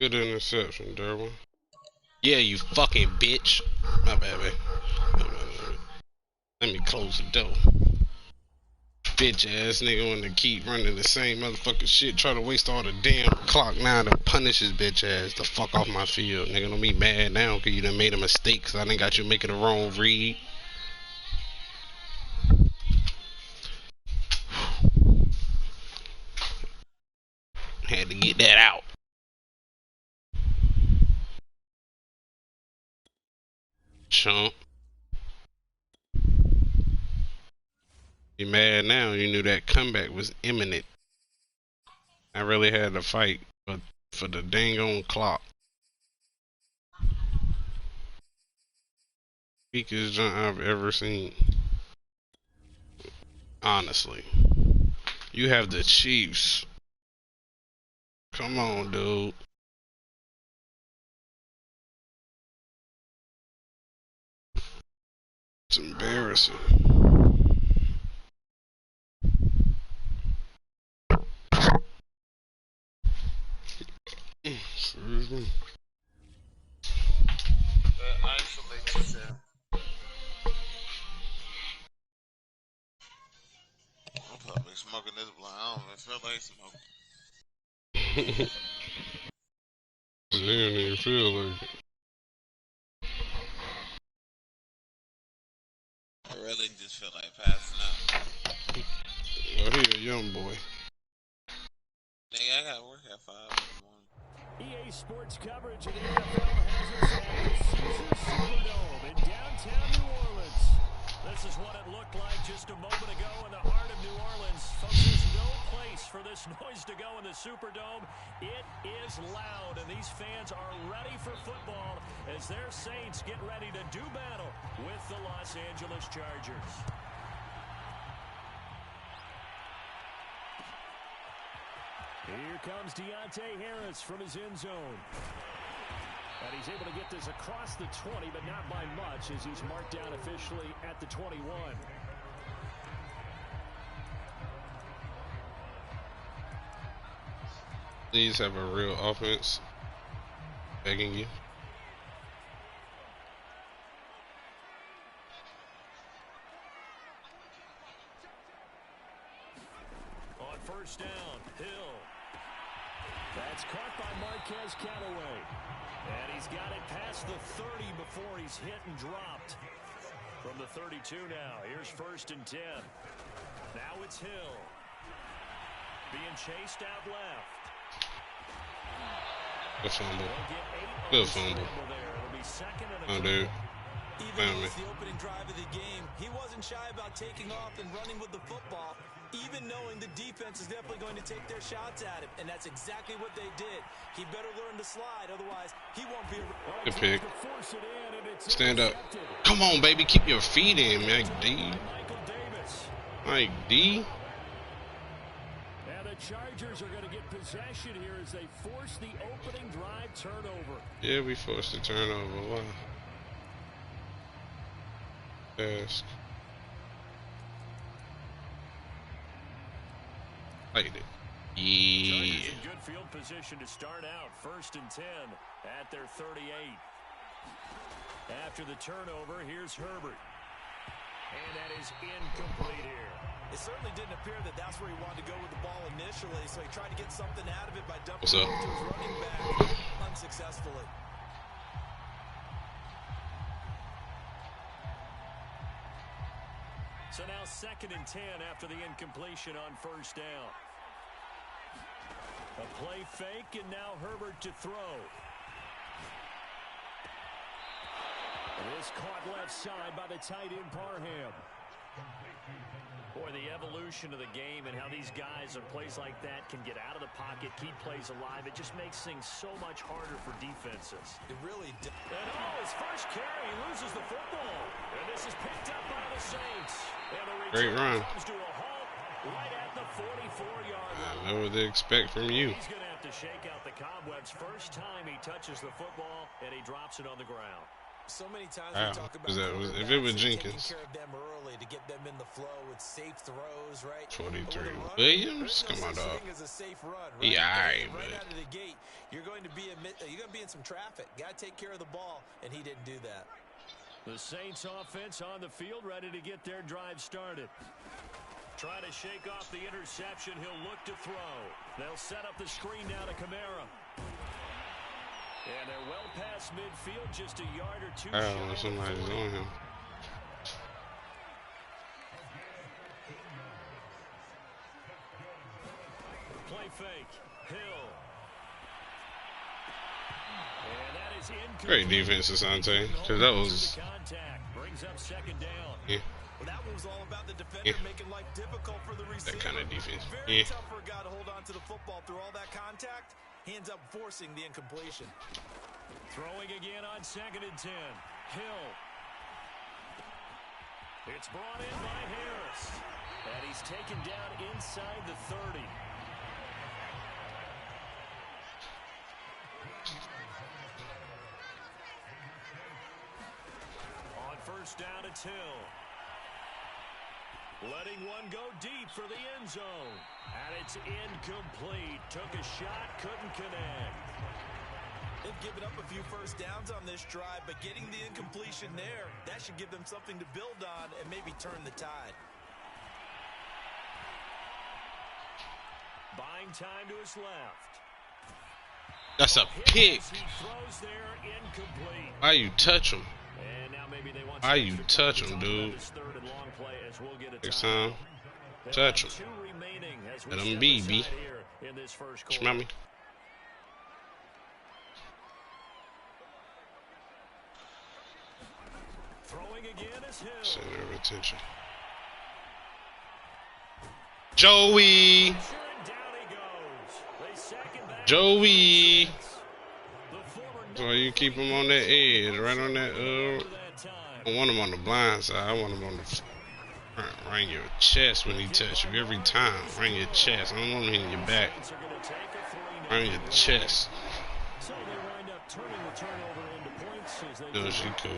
Good interception, Derwin. Yeah, you fucking bitch. My bad, baby. Let me close the door. Bitch ass nigga want to keep running the same motherfucking shit. Try to waste all the damn clock now to punish his bitch ass. The fuck off my field. Nigga, don't be mad now because you done made a mistake because I done got you making a wrong read. Had to get that out. Chump. You mad now? You knew that comeback was imminent. I really had to fight for the dang on clock. Weakest jump I've ever seen. Honestly. You have the Chiefs. Come on, dude. It's embarrassing. I'm probably smoking this blunt. I don't even feel like smoking. You don't even feel like it. I really just feel like passing out. Oh, he a young boy. Nigga, I gotta work at 5 in the morning. EA Sports coverage of the NFL has us at the Caesars Superdome in downtown New Orleans. This is what it looked like just a moment ago in the heart of New Orleans. Folks, there's no place for this noise to go in the Superdome. It is loud, and these fans are ready for football as their Saints get ready to do battle with the Los Angeles Chargers. Here comes Deontay Harris from his end zone. And he's able to get this across the 20, but not by much as he's marked down officially at the 21. Please have a real offense. Begging you. On first down, Hill. That's caught by Marquez Callaway. And he's got it past the 30 before he's hit and dropped. From the 32 now, here's 1st and 10. Now it's Hill. Being chased out left. Good fumble. Good fumble. Oh, dude. Even though it's the opening drive of the game, he wasn't shy about taking off and running with the football, even knowing the defense is definitely going to take their shots at him, and that's exactly what they did. He better learn to slide, otherwise he won't be a... Good pick. Stand up. Come on, baby. Keep your feet in, Mike D. Mike D. And the Chargers are going to get possession here as they force the opening drive turnover. Yeah, we forced the turnover. Wow. Yes. Played it. Yeah. In good field position to start out. 1st and 10 at their 38. After the turnover, here's Herbert. And that is incomplete here. It certainly didn't appear that that's where he wanted to go with the ball initially, so he tried to get something out of it by dumping it to his running back unsuccessfully. So now 2nd and 10 after the incompletion on 1st down. A play fake, and now Herbert to throw. It is caught left side by the tight end Parham. Boy, the evolution of the game and how these guys on plays like that can get out of the pocket, keep plays alive, it just makes things so much harder for defenses. It really does. And his first carry, he loses the football. And this is picked up by the Saints. And the Great run. comes to a halt right at the 44-yard line. I know what they expect from you. He's going to have to shake out the cobwebs. First time he touches the football, and he drops it on the ground. So many times Wow. we talk about If it was taking Jenkins. care of them early to get them in the flow with safe throws, right? 43. With a runner, Williams? there's Come no on, such dog. thing as a safe run, He right? aight, Right but out of the gate, you're going to be in some traffic. Got to take care of the ball, and he didn't do that. The Saints offense on the field, ready to get their drive started. Try to shake off the interception. He'll look to throw. They'll set up the screen now to Kamara. And they're well past midfield, just a yard or two. I don't know, somebody's on him. Play fake. Hill. And that is incomplete. Great defense, Asante. Because that was. Contact. Brings up second down. Yeah. Well, that one was all about the defender making life difficult for the receiver. That kind of defense. Very Yeah. tough for a guy to hold on to the football through all that contact. He ends up forcing the incompletion. Throwing again on 2nd and 10. Hill. It's brought in by Harris. And he's taken down inside the 30. On first down, it's Hill. Letting one go deep for the end zone. And it's incomplete. Took a shot, couldn't connect. They've given up a few first downs on this drive, but getting the incompletion there, that should give them something to build on and maybe turn the tide. Buying time to his left. That's a pick. He throws there, incomplete. Why you touch him? And now maybe they want Why some you extra touch time him, to talk about dude? this third and long play as we'll get a Next timeout. time, touch him. Two remaining as we Let him step be, aside B. here in this first quarter. Smell me. Throwing again is Hill. Center of attention. Joey. And down he goes. They sack him back. Joey. The former So you keep him on that edge, right on that. that time. I want him on the blind side. I want him on the front. Ring your chest when he touch you every time. Ring your chest. I don't want him hitting your back. Saints are gonna take a 3-0 Ring your chest. So they wind up turning the turnover into points as they No, she cool.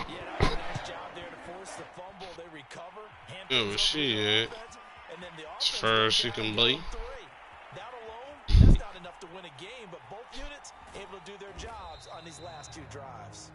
Yeah, that was a nice job there to force the fumble. They recover. hand Yeah, things but over she to the at? offense, and then the As offense far as goes she down can and be. down 3. That alone, that's not enough to win a game, but both units able to do their jobs on these last two drives.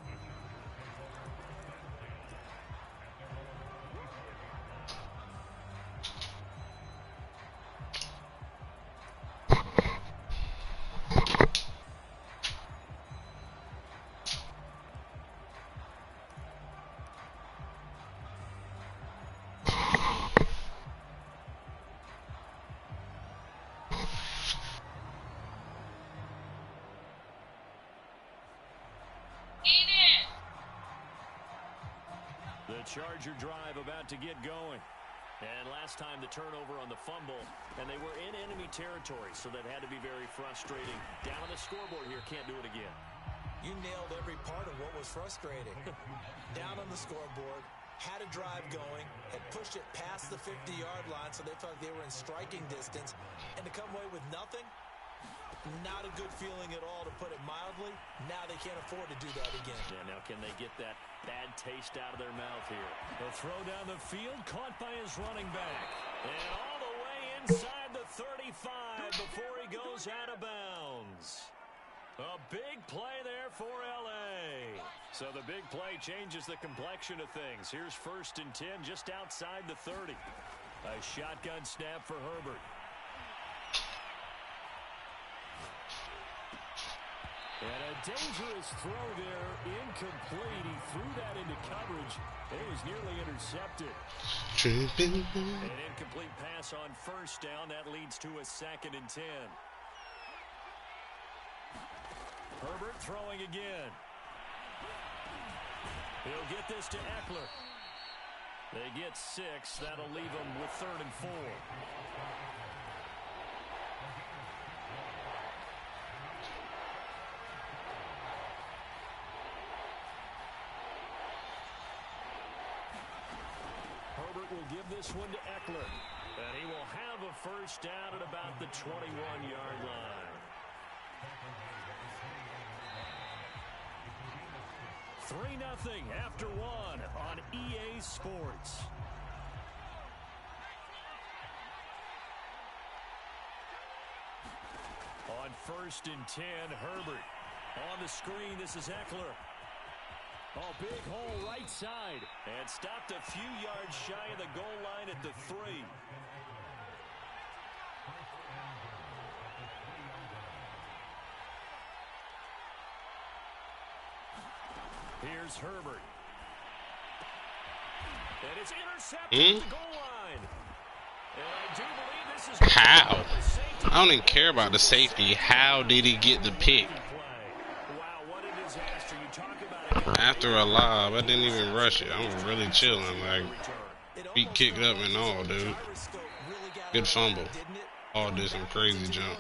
The Charger drive about to get going. And last time the turnover on the fumble, and they were in enemy territory, so that had to be very frustrating. Down on the scoreboard here, can't do it again. You nailed every part of what was frustrating. Down on the scoreboard, had a drive going, had pushed it past the 50-yard line, so they felt like they were in striking distance, and to come away with nothing, not a good feeling at all, to put it mildly. Now they can't afford to do that again. Yeah, now can they get that bad taste out of their mouth here? They'll throw down the field, caught by his running back. And all the way inside the 35 before he goes out of bounds. A big play there for L.A. So the big play changes the complexion of things. Here's 1st and 10 just outside the 30. A shotgun snap for Herbert. And a dangerous throw there, incomplete. He threw that into coverage. It was nearly intercepted. An incomplete pass on first down. That leads to a 2nd and 10. Herbert throwing again. He'll get this to Eckler. They get 6. That'll leave them with 3rd and 4. Herbert will give this one to Eckler. And he will have a first down at about the 21-yard line. 3-0 after 1 on EA Sports. On 1st and 10, Herbert. On the screen, this is Eckler. Oh, big hole right side. And stopped a few yards shy of the goal line at the 3. Here's Herbert. And it's intercepted at the goal line. And I do believe this is how? I don't even care about the safety. How did he get the pick? Wow, what a disaster. You talk about After a lob, I didn't even rush it. I'm really chilling, like feet kicked up and all, dude. Good fumble. All did some crazy jump.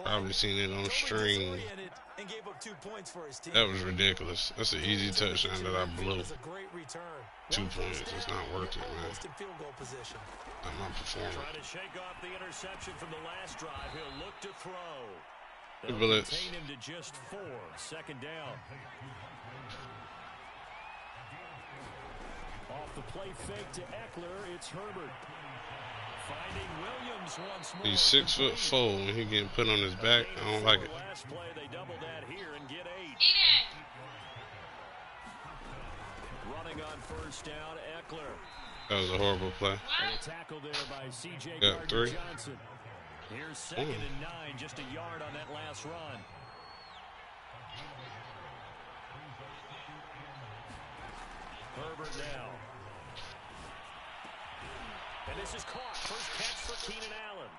Probably seen it on stream. That was ridiculous. That's an easy touchdown that I blew. 2 points. It's not worth it, man. Not my performance. Trying to shake off the interception from the last drive. He'll look to throw. Good blitz. Contain him to just 4. 2nd down. Off the play fake to Eckler, it's Herbert. Finding Williams once more. He's 6'4" and he getting put on his back. I don't like it. Last play, they double that here and get 8. Running on 1st down, Eckler. That was a horrible play. And a tackle there by C.J. Got 3. Johnson. Here's 2nd and 9, just a yard on that last run. Herbert now. And this is caught. First catch for Keenan Allen.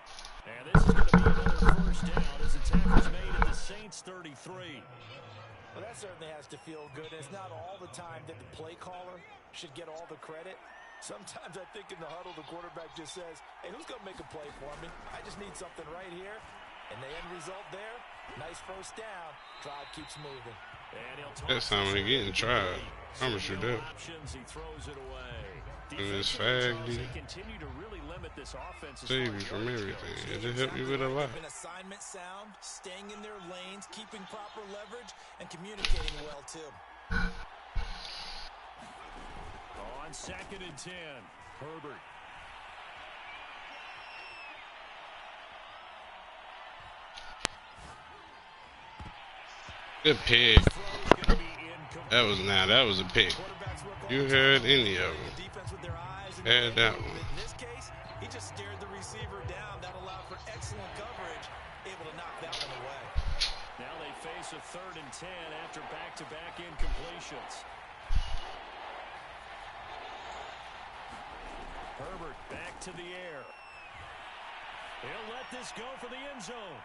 And this is going to be another first down as the tackle's made at the Saints 33. Well, that certainly has to feel good. It's not all the time that the play caller should get all the credit. Sometimes I think in the huddle, the quarterback just says, hey, who's going to make a play for me? I just need something right here. And the end result there, nice first down. Drive keeps moving. That's time when he getting tried. I promise you that. He throws it away. And this fag, They continue to really limit this offense. save you from everything. It just help you with a lot. Assignment sound, staying in their lanes, keeping proper leverage, and communicating well too. On 2nd and 10, Herbert. Good pick. That was a pick. You heard any of them. Had that one. In this case, he just stared the receiver down. That allowed for excellent coverage, able to knock that one away. Now they face a 3rd and 10 after back-to-back incompletions. Herbert back to the air. He'll let this go for the end zone.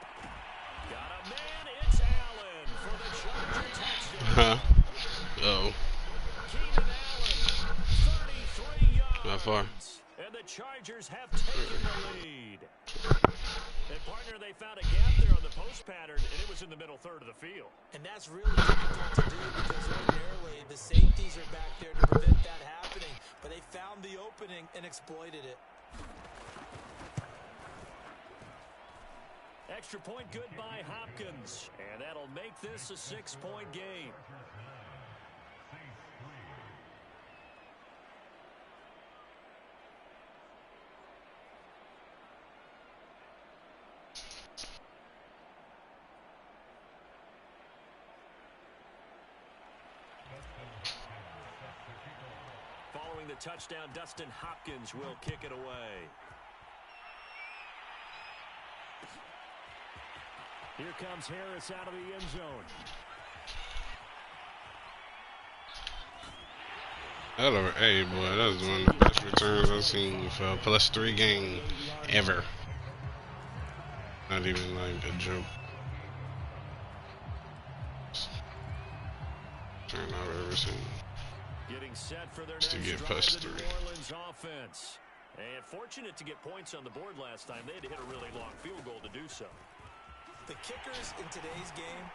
Got a man, it's Allen for the Charger touchdown. Uh-oh. Keenan Allen, 33 yards. Not far. And the Chargers have taken the lead. And partner, they found a gap there on the post pattern, and it was in the middle 3rd of the field. And that's really difficult to do because ordinarily the safeties are back there to prevent that happening. But they found the opening and exploited it. Extra point good by Hopkins. And that'll make this a 6-point game. Following the touchdown, Dustin Hopkins will kick it away. Here comes Harris out of the end zone. Hey, boy, that was one of the best returns I've seen for a +3 game ever. Not even like a joke. Turn I've ever seen. Getting set for their to next get drive. plus The 3. New Orleans offense. And fortunate to get points on the board last time. They had to hit a really long field goal to do so. The kickers in today's game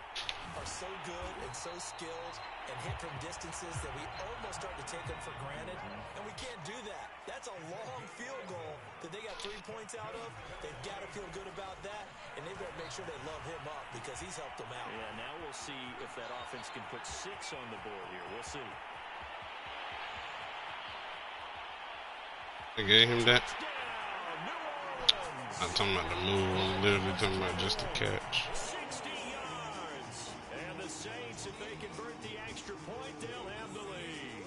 are so good and so skilled and hit from distances that we almost start to take them for granted, and we can't do that. That's a long field goal that they got 3 points out of. They've got to feel good about that, and they better make sure they love him up because he's helped them out. Yeah, now we'll see if that offense can put 6 on the board here. We'll see. They gave him that. I'm talking about the move. I'm literally talking about just the catch. 60 yards. And the Saints, if they convert the extra point, they'll have the lead.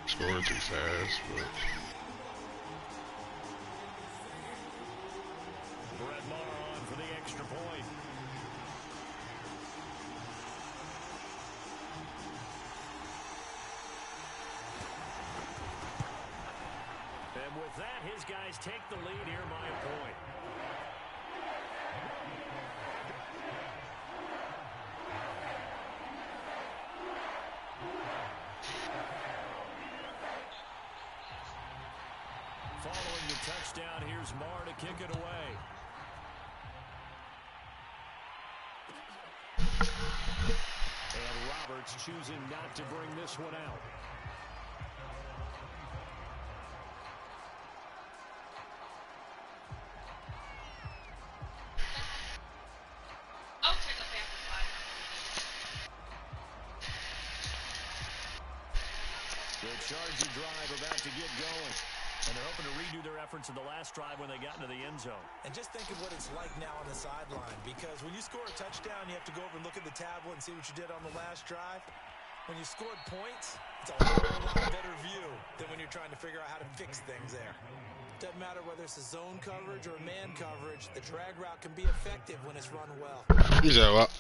Scored too fast, but Brett Maher on for the extra point. And with that, his guys take the lead here by a point. Following the touchdown, here's Maher to kick it away. And Roberts choosing not to bring this one out. The Charger drive about to get going. And they're hoping to redo their efforts in the last drive when they got into the end zone. And just think of what it's like now on the sideline, because when you score a touchdown, you have to go over and look at the tablet and see what you did on the last drive. When you scored points, it's a whole lot better view than when you're trying to figure out how to fix things there. Doesn't matter whether it's a zone coverage or a man coverage, the drag route can be effective when it's run well. he's out.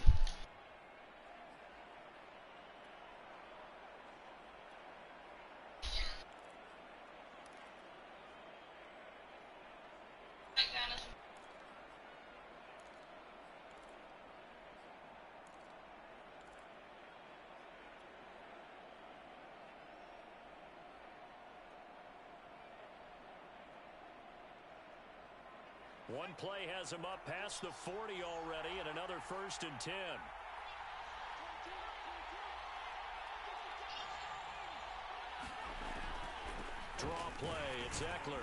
One play has him up past the 40 already, and another 1st and 10. Draw play, it's Eckler.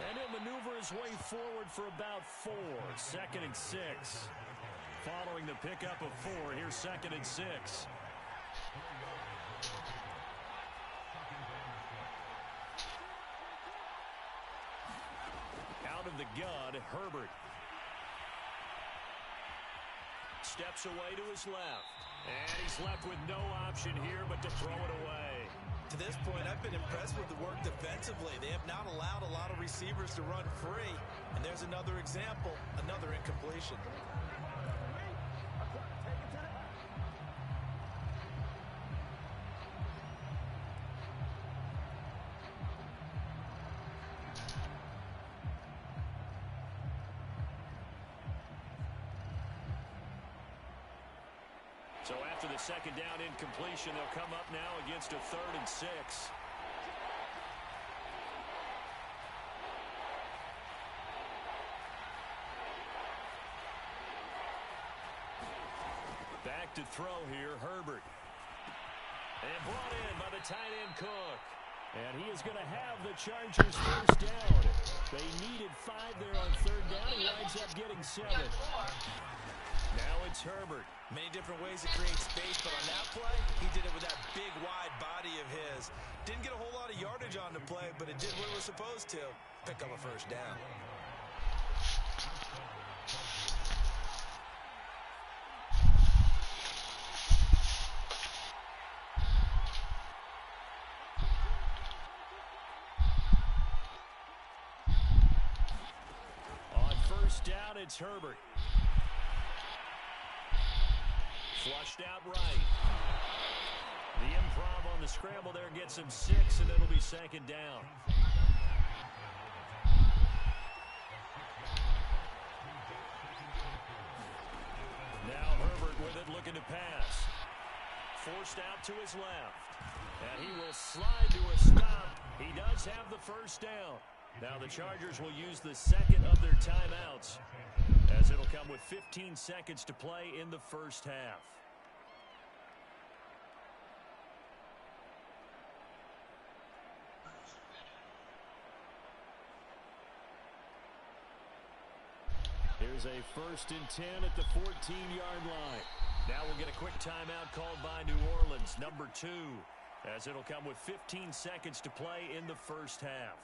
And he'll maneuver his way forward for about 4. 2nd and 6. Following the pickup of 4, here's 2nd and 6. Out of the gun, Herbert. Steps away to his left. And he's left with no option here but to throw it away. To this point, I've been impressed with the work defensively. They have not allowed a lot of receivers to run free. And there's another example, another incompletion. So after the 2nd down incompletion, they'll come up now against a 3rd and 6. Back to throw here, Herbert. And brought in by the tight end Cook. And he is going to have the Chargers 1st down. They needed 5 there on 3rd down. He winds up getting 7. Now it's Herbert. Many different ways to create space, but on that play, he did it with that big, wide body of his. Didn't get a whole lot of yardage on the play, but it did what it was supposed to. Pick up a 1st down. On 1st down, it's Herbert. Flushed out right. The improv on the scramble there gets him 6, and it'll be 2nd down. Now Herbert with it, looking to pass. forced out to his left. And he will slide to a stop. He does have the first down. Now the Chargers will use the second of their timeouts, as it'll come with 15 seconds to play in the first half. Here's a 1st and 10 at the 14-yard line. Now we'll get a quick timeout called by New Orleans, number 2, as it'll come with 15 seconds to play in the first half.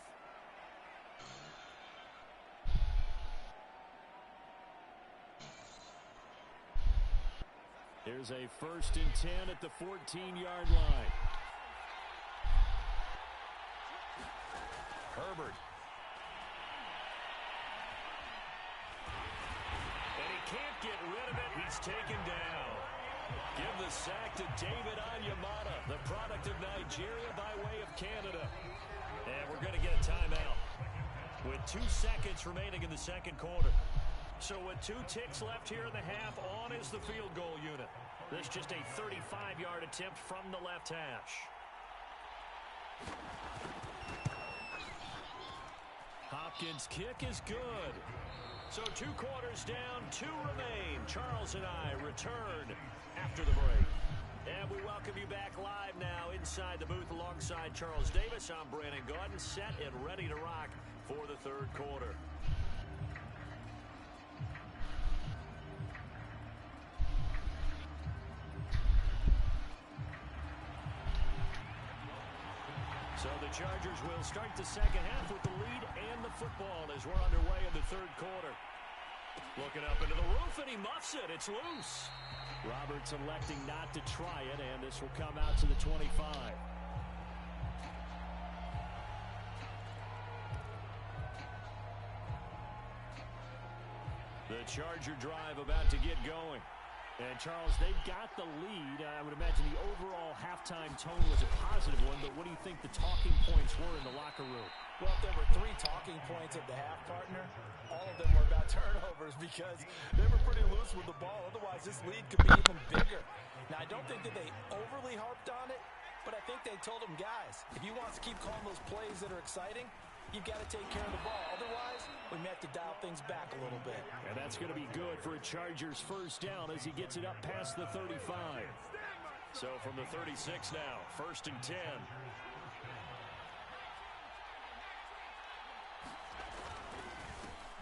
Here's a 1st and 10 at the 14-yard line. Herbert. And he can't get rid of it. He's taken down. Give the sack to David Onyemata, the product of Nigeria by way of Canada. And we're going to get a timeout with 2 seconds remaining in the second quarter. So with 2 ticks left here in the half, on is the field goal unit. This just a 35-yard attempt from the left hash. Hopkins' kick is good. So 2 quarters down, 2 remain. Charles and I return after the break. And we welcome you back live now inside the booth alongside Charles Davis. I'm Brandon Gaudin, set and ready to rock for the third quarter. So the Chargers will start the second half with the lead and the football as we're underway in the third quarter. Looking up into the roof, and he muffs it. It's loose. Roberts electing not to try it, and this will come out to the 25. The Charger drive about to get going. And, Charles, they've got the lead. I would imagine the overall halftime tone was a positive one, but what do you think the talking points were in the locker room? Well, if there were 3 talking points at the half, partner, all of them were about turnovers because they were pretty loose with the ball. Otherwise, this lead could be even bigger. Now, I don't think that they overly harped on it, but I think they told them, guys, if you want to keep calling those plays that are exciting, you've got to take care of the ball. Otherwise, we may have to dial things back a little bit. And that's going to be good for a Chargers first down as he gets it up past the 35. So from the 36 now, 1st and 10.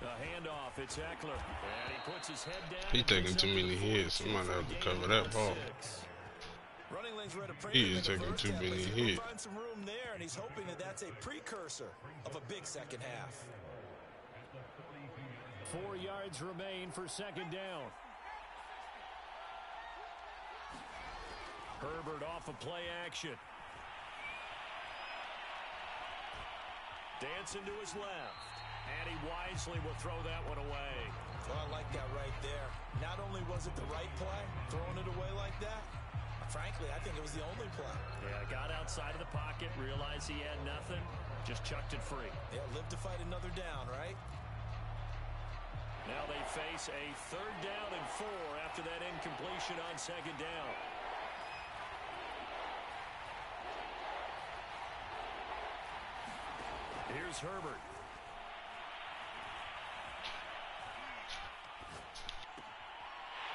A handoff, it's Eckler. And he puts his head down. He taking too many hits. Somebody have to cover that ball. Running lanes read a He is taking too many hits. Find some room there, and he's hoping that that's a precursor of a big second half. 4 yards remain for second down. Herbert off of play action. Dancing to his left. And he wisely will throw that one away. Well, I like that right there. Not only was it the right play, throwing it away like that, frankly, I think it was the only play. Yeah, got outside of the pocket, realized he had nothing, just chucked it free. Yeah, live to fight another down, right? Now they face a 3rd down and 4 after that incompletion on second down. Here's Herbert.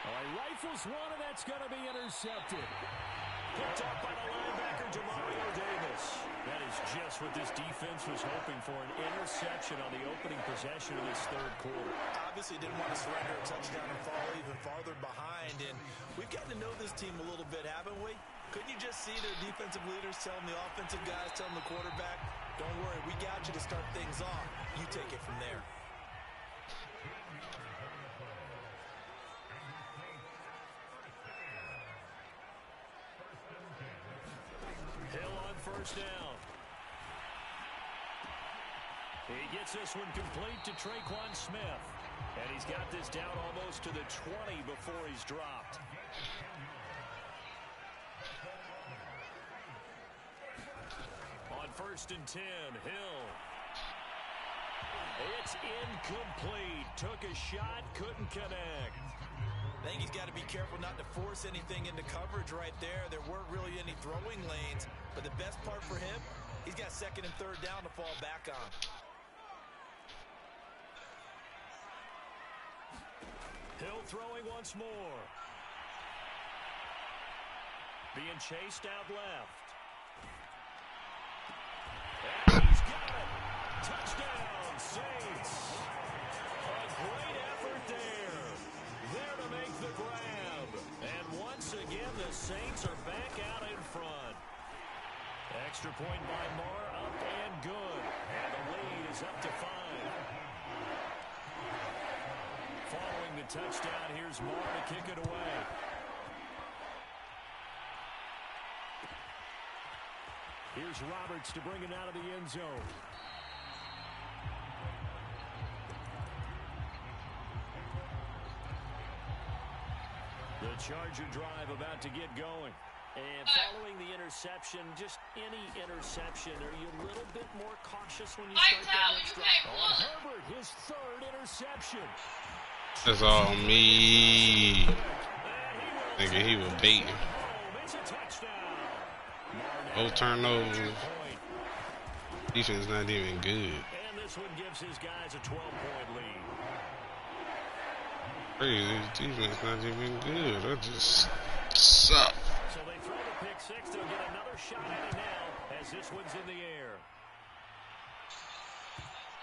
Oh, he rifles one, and that's going to be intercepted. Picked up by the linebacker, Demario Davis. That is just what this defense was hoping for, an interception on the opening possession of this third quarter. Obviously didn't want to surrender a touchdown and fall even farther behind, and we've gotten to know this team a little bit, haven't we? Couldn't you just see their defensive leaders telling the offensive guys, telling the quarterback, don't worry, we got you to start things off. You take it from there. Hill on 1st down. He gets this one complete to Traquan Smith. And he's got this down almost to the 20 before he's dropped. On 1st and 10, Hill. It's incomplete. Took a shot, couldn't connect. I think he's got to be careful not to force anything into coverage right there. There weren't really any throwing lanes, but the best part for him, he's got second and third down to fall back on. Hill throwing once more. Being chased out left. And he's got it. Touchdown, Saints. A great effort there. There to make the grab. And once again, the Saints are back out in front. Extra point by Marr, up and good. And the lead is up to 5. Following the touchdown, here's Marr to kick it away. Here's Roberts to bring it out of the end zone. The Charger drive about to get going. And following the interception, just any interception, are you a little bit more cautious when you start that next drive? On Herbert, his third interception. That's all me. Nigga, he was baiting. It's a touchdown. Oh, turnover. Defense not even good. And this one gives his guys a 12-point lead. Crazy, defense not even good. That just suck. So they throw the pick six. They'll get another shot at it now as this one's in the air.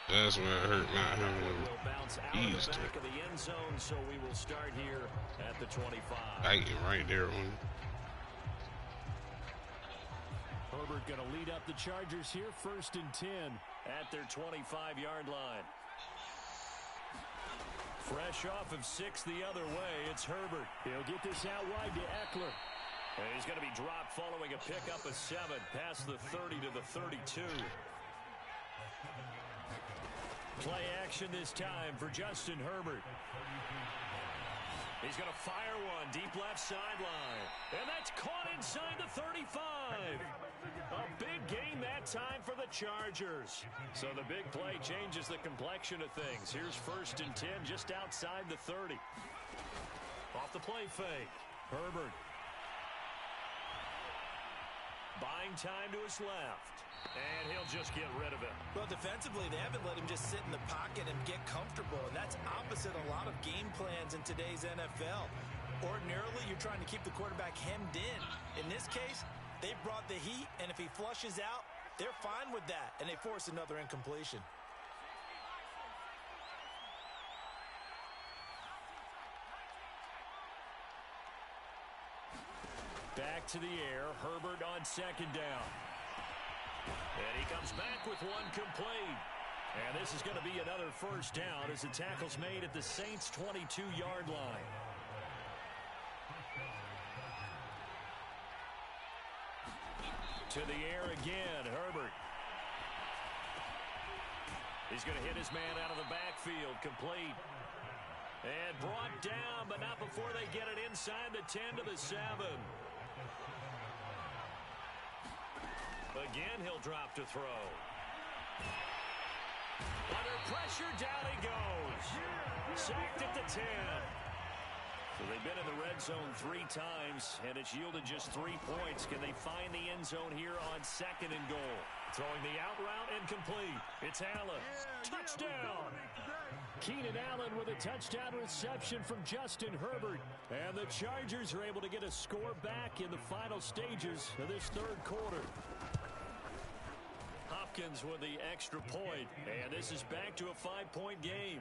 That's where it hurt not having Will bounce out of the back of the end zone, so we will start here at the 25. Biting right there on. Herbert going to lead up the Chargers here, 1st and 10 at their 25-yard line. Fresh off of 6 the other way, it's Herbert. He'll get this out wide to Eckler. And he's going to be dropped following a pickup of 7 past the 30 to the 32. Play action this time for Justin Herbert. He's going to fire one deep left sideline. And that's caught inside the 35. A big gain that time for the Chargers. So the big play changes the complexion of things. Here's 1st and 10 just outside the 30. Off the play fake. Herbert. Buying time to his left. And he'll just get rid of it. Well, defensively, they haven't let him just sit in the pocket and get comfortable, and that's opposite a lot of game plans in today's NFL. Ordinarily, you're trying to keep the quarterback hemmed in. In this case, they brought the heat, and if he flushes out, they're fine with that, and they force another incompletion. Back to the air, Herbert on 2nd down. And he comes back with one complete. And this is going to be another 1st down as the tackle's made at the Saints' 22-yard line. To the air again, Herbert. He's going to hit his man out of the backfield, complete. And brought down, but not before they get it inside the 10 to the 7. Again, he'll drop to throw. Under pressure, down he goes. Sacked at the 10. So they've been in the red zone 3 times, and it's yielded just 3 points. Can they find the end zone here on 2nd and goal? Throwing the out route incomplete. It's Allen. Touchdown. Keenan Allen with a touchdown reception from Justin Herbert. And the Chargers are able to get a score back in the final stages of this 3rd quarter. Hopkins with the extra point, and this is back to a 5-point game.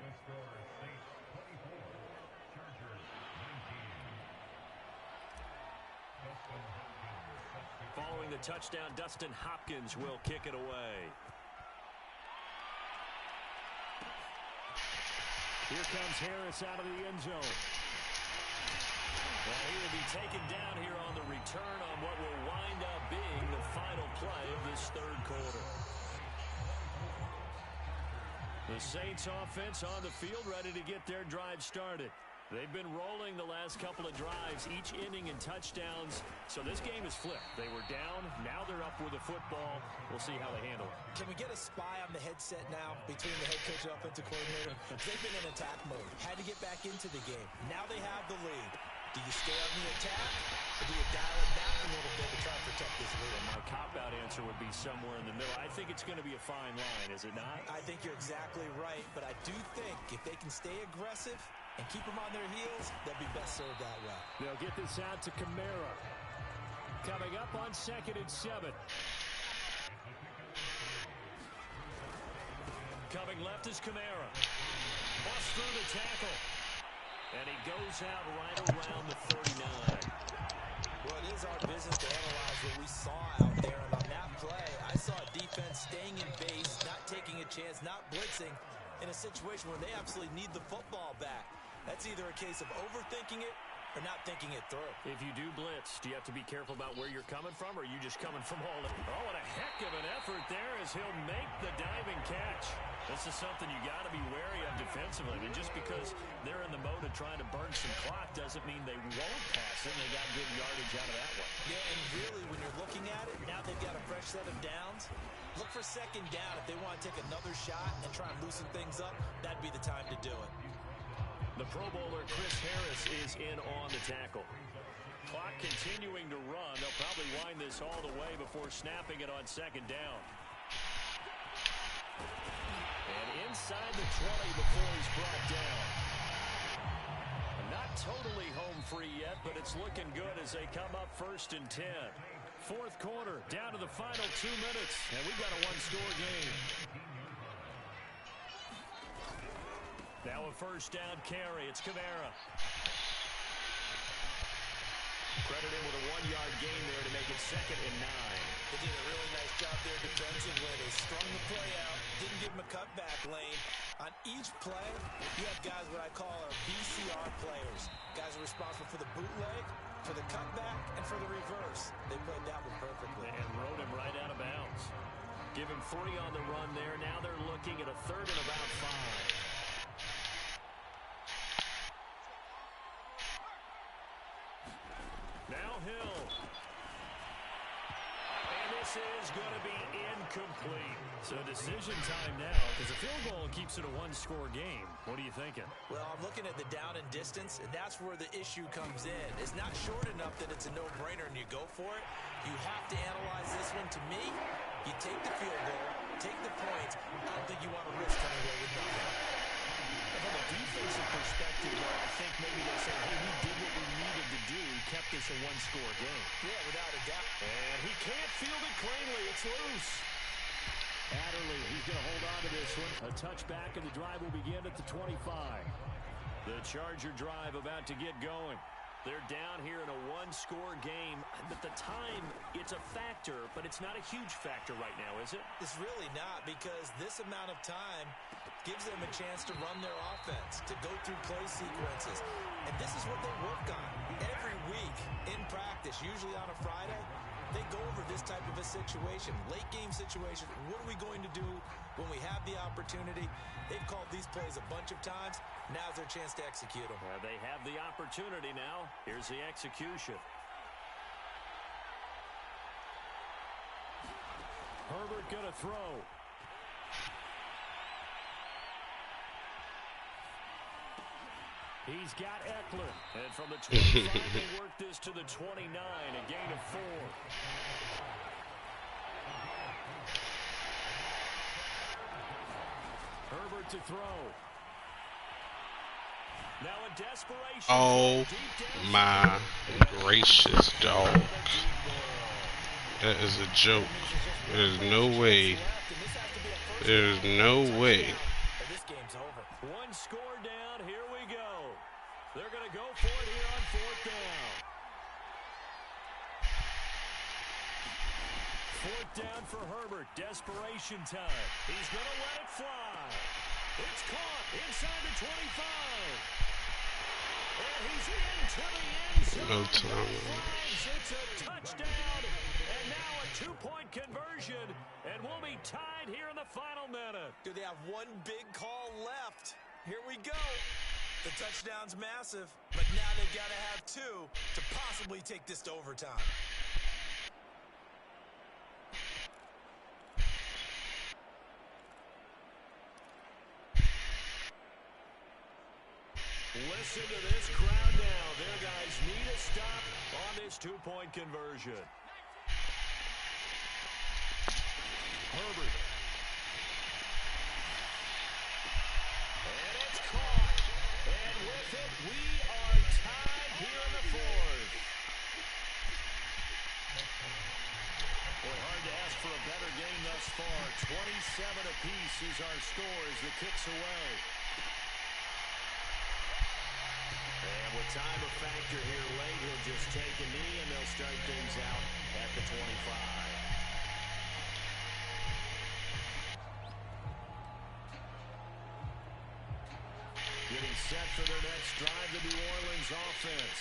Following the touchdown, Dustin Hopkins will kick it away. Here comes Harris out of the end zone. Well, he will be taken down here on the return on what will wind up being the final play of this 3rd quarter. The Saints offense on the field ready to get their drive started. They've been rolling the last couple of drives, each inning in touchdowns. So this game is flipped. They were down. Now they're up with the football. We'll see how they handle it. Can we get a spy on the headset now between the head coach and offensive coordinator? They've been in attack mode. Had to get back into the game. Now they have the lead. Do you stay on the attack, or do you dial it back a little bit to try to protect this lead? My cop-out answer would be somewhere in the middle. I think it's going to be a fine line, is it not? I think you're exactly right, but I do think if they can stay aggressive and keep them on their heels, they'll be best served that way. They'll get this out to Kamara. Coming up on 2nd and 7. Coming left is Kamara. Busts through the tackle. And he goes out right around the 39. Well, it is our business to analyze what we saw out there. And on that play, I saw a defense staying in base, not taking a chance, not blitzing in a situation where they absolutely need the football back. That's either a case of overthinking it or not thinking it through. If you do blitz, do you have to be careful about where you're coming from, or are you just coming from all the... Oh, what a heck of an effort there as he'll make the diving catch. This is something you got to be wary of defensively. I mean, just because they're in the mode of trying to burn some clock doesn't mean they won't pass it. They got good yardage out of that one. Yeah, and really, when you're looking at it, now they've got a fresh set of downs. Look for 2nd down. If they want to take another shot and try and loosen things up, that'd be the time to do it. The Pro Bowler Chris Harris is in on the tackle. Clock continuing to run. They'll probably wind this all the way before snapping it on 2nd down. And inside the 20 before he's brought down. Not totally home free yet, but it's looking good as they come up 1st and 10. 4th quarter, down to the final 2 minutes, and we've got a one-score game. Now a 1st down carry. It's Kamara. Credit him with a 1-yard gain there to make it 2nd and 9. They did a really nice job there defensively. They strung the play out, didn't give him a cutback lane. On each play, you have guys what I call our BCR players. Guys are responsible for the bootleg, for the cutback, and for the reverse. They played that one perfectly. And rode him right out of bounds. Give him 3 on the run there. Now they're looking at a 3rd and about 5. Now Hill. And this is going to be incomplete. So decision time now, because the field goal keeps it a one-score game. What are you thinking? Well, I'm looking at the down and distance, and that's where the issue comes in. It's not short enough that it's a no-brainer and you go for it. You have to analyze this one. To me, you take the field goal, take the points. I don't think you want to risk coming away with nothing. From a defensive perspective, I think maybe they'll say, hey, we did what we needed to do. Kept this a one-score game. Yeah, without a doubt. And he can't field it cleanly. It's loose. Adderley, he's going to hold on to this one. A touchback, and the drive will begin at the 25. The Charger drive about to get going. They're down here in a one-score game. But the time, it's a factor, but it's not a huge factor right now, is it? It's really not, because this amount of time gives them a chance to run their offense, to go through play sequences. And this is what they work on every week in practice, usually on a Friday. They go over this type of a situation, late game situation. What are we going to do when we have the opportunity? They've called these plays a bunch of times. Now's their chance to execute them. They have the opportunity now. Here's the execution. Herbert going to throw. He's got Eckler. And from the 25, they work this to the 29, a gain of 4. Herbert to throw. Now a desperation. Oh my gracious, dog. That is a joke. There's no way. There's no way. This game's over. One score down. Here we go. They're going to go for it here on 4th down. 4th down for Herbert. Desperation time. He's going to let it fly. It's caught inside the 25. And he's into the end zone. No time. It's a touchdown. And now a 2-point conversion. And we'll be tied here in the final minute. Do they have one big call left? Here we go. The touchdown's massive, but now they've got to have two to possibly take this to overtime. Listen to this crowd now. Their guys need a stop on this two-point conversion. Herbert. And it's caught. And with it, we are tied here in the fourth. Boy, hard to ask for a better game thus far. 27 apiece is our score as the kick's away. And with time a factor here late, he'll just take a knee and they'll start things out at the 25. Getting set for their next drive, the New Orleans offense.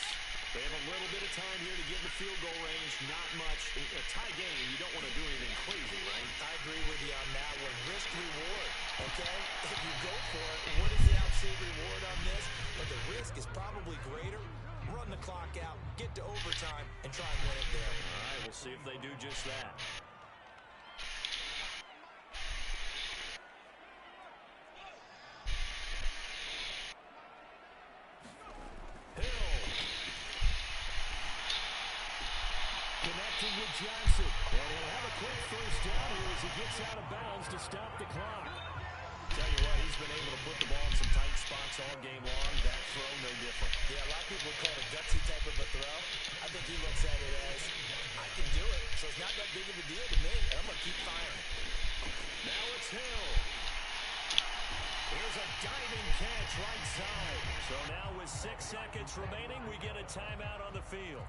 They have a little bit of time here to get in the field goal range. Not much. A tie game, you don't want to do anything crazy, right? I agree with you on that one. Risk reward, okay? If you go for it, what is the absolute reward on this? But the risk is probably greater. Run the clock out, get to overtime, and try and win it there. All right, we'll see if they do just that. Connecting with Johnson. And he'll have a quick first down here as he gets out of bounds to stop the clock. Tell you what, he's been able to put the ball in some tight spots all game long. That throw, no different. Yeah, a lot of people would call it a gutsy type of a throw. I think he looks at it as, I can do it, so it's not that big of a deal to me. I'm going to keep firing. Now it's Hill. Here's a diving catch right side. So now with 6 seconds remaining, we get a timeout on the field.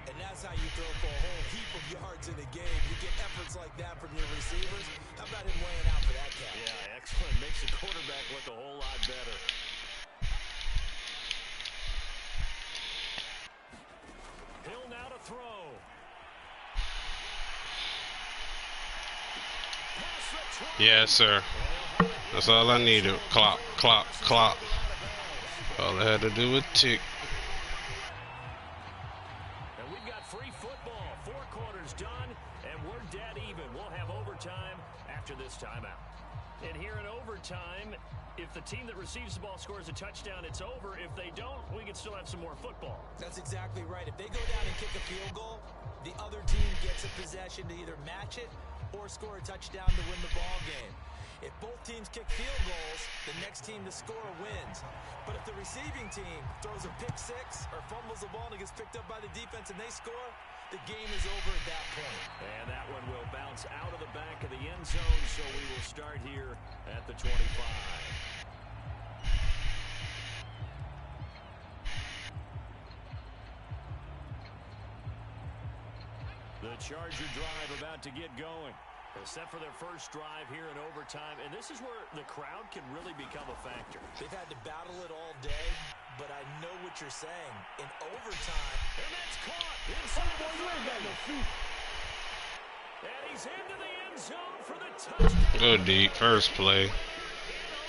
And that's how you throw for a whole heap of yards in a game. You get efforts like that from your receivers. How about him laying out for that catch? Yeah, excellent. Makes the quarterback look a whole lot better. Hill now to throw. Yes, sir. That's all I needed. Clock, clock, clock. All I had to do was tick. And we've got free football. 4 quarters done, and we're dead even. We'll have overtime after this timeout. And here in overtime, if the team that receives the ball scores a touchdown, it's over. If they don't, we can still have some more football. That's exactly right. If they go down and kick a field goal, the other team gets a possession to either match it or score a touchdown to win the ball game. If both teams kick field goals, the next team to score wins. But if the receiving team throws a pick six or fumbles the ball and it gets picked up by the defense and they score, the game is over at that point. And that one will bounce out of the back of the end zone, so we will start here at the 25. The Charger drive about to get going. They're set for their first drive here in overtime, and this is where the crowd can really become a factor. They've had to battle it all day, but I know what you're saying. In overtime, and that's caught inside the 30. And he's into the end zone for the touchdown. Go deep, first play.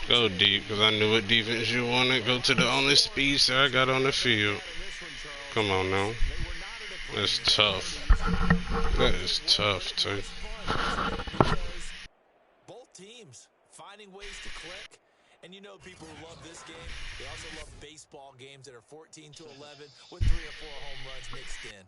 Go deep, because I knew what defense you wanted. Go to the only speed so I got on the field. Come on now. That's tough. That is tough, too. Both teams finding ways to click. And you know people who love this game, they also love baseball games that are 14-11 with 3 or 4 home runs mixed in.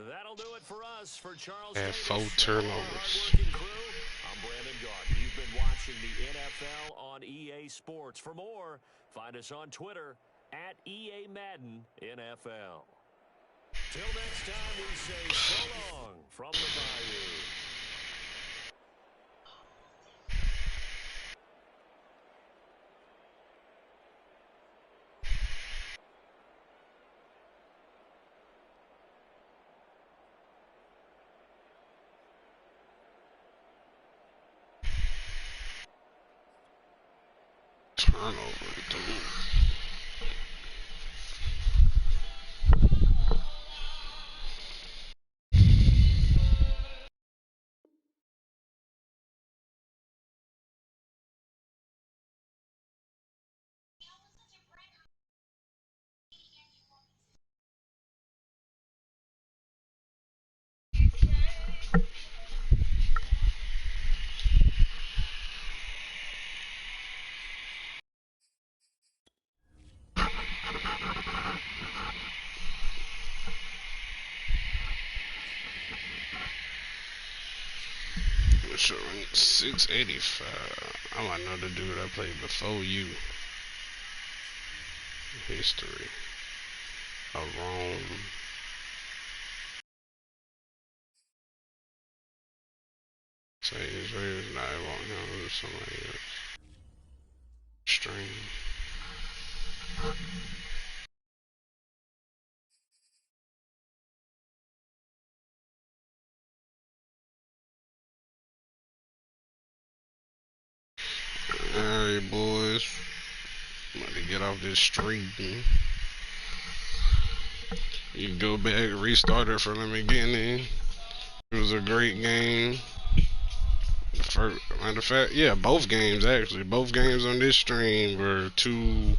That'll do it for us. For Charles and Davis, 4 turnovers. I'm Brandon Garden. You've been watching the NFL on EA Sports. For more, find us on Twitter at EA Madden NFL. Till next time, we say so long from the Bayou. Turnover, dude. Showing 685. I might know the dude I played before you. History of Rome. Say Israel's not want him or somebody else. Stream. Alright, boys. I'm about to get off this stream. You can go back, restart it from the beginning. It was a great game. Matter of fact, yeah, both games actually. Both games on this stream were 2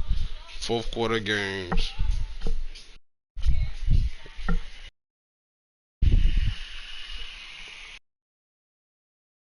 fourth quarter games.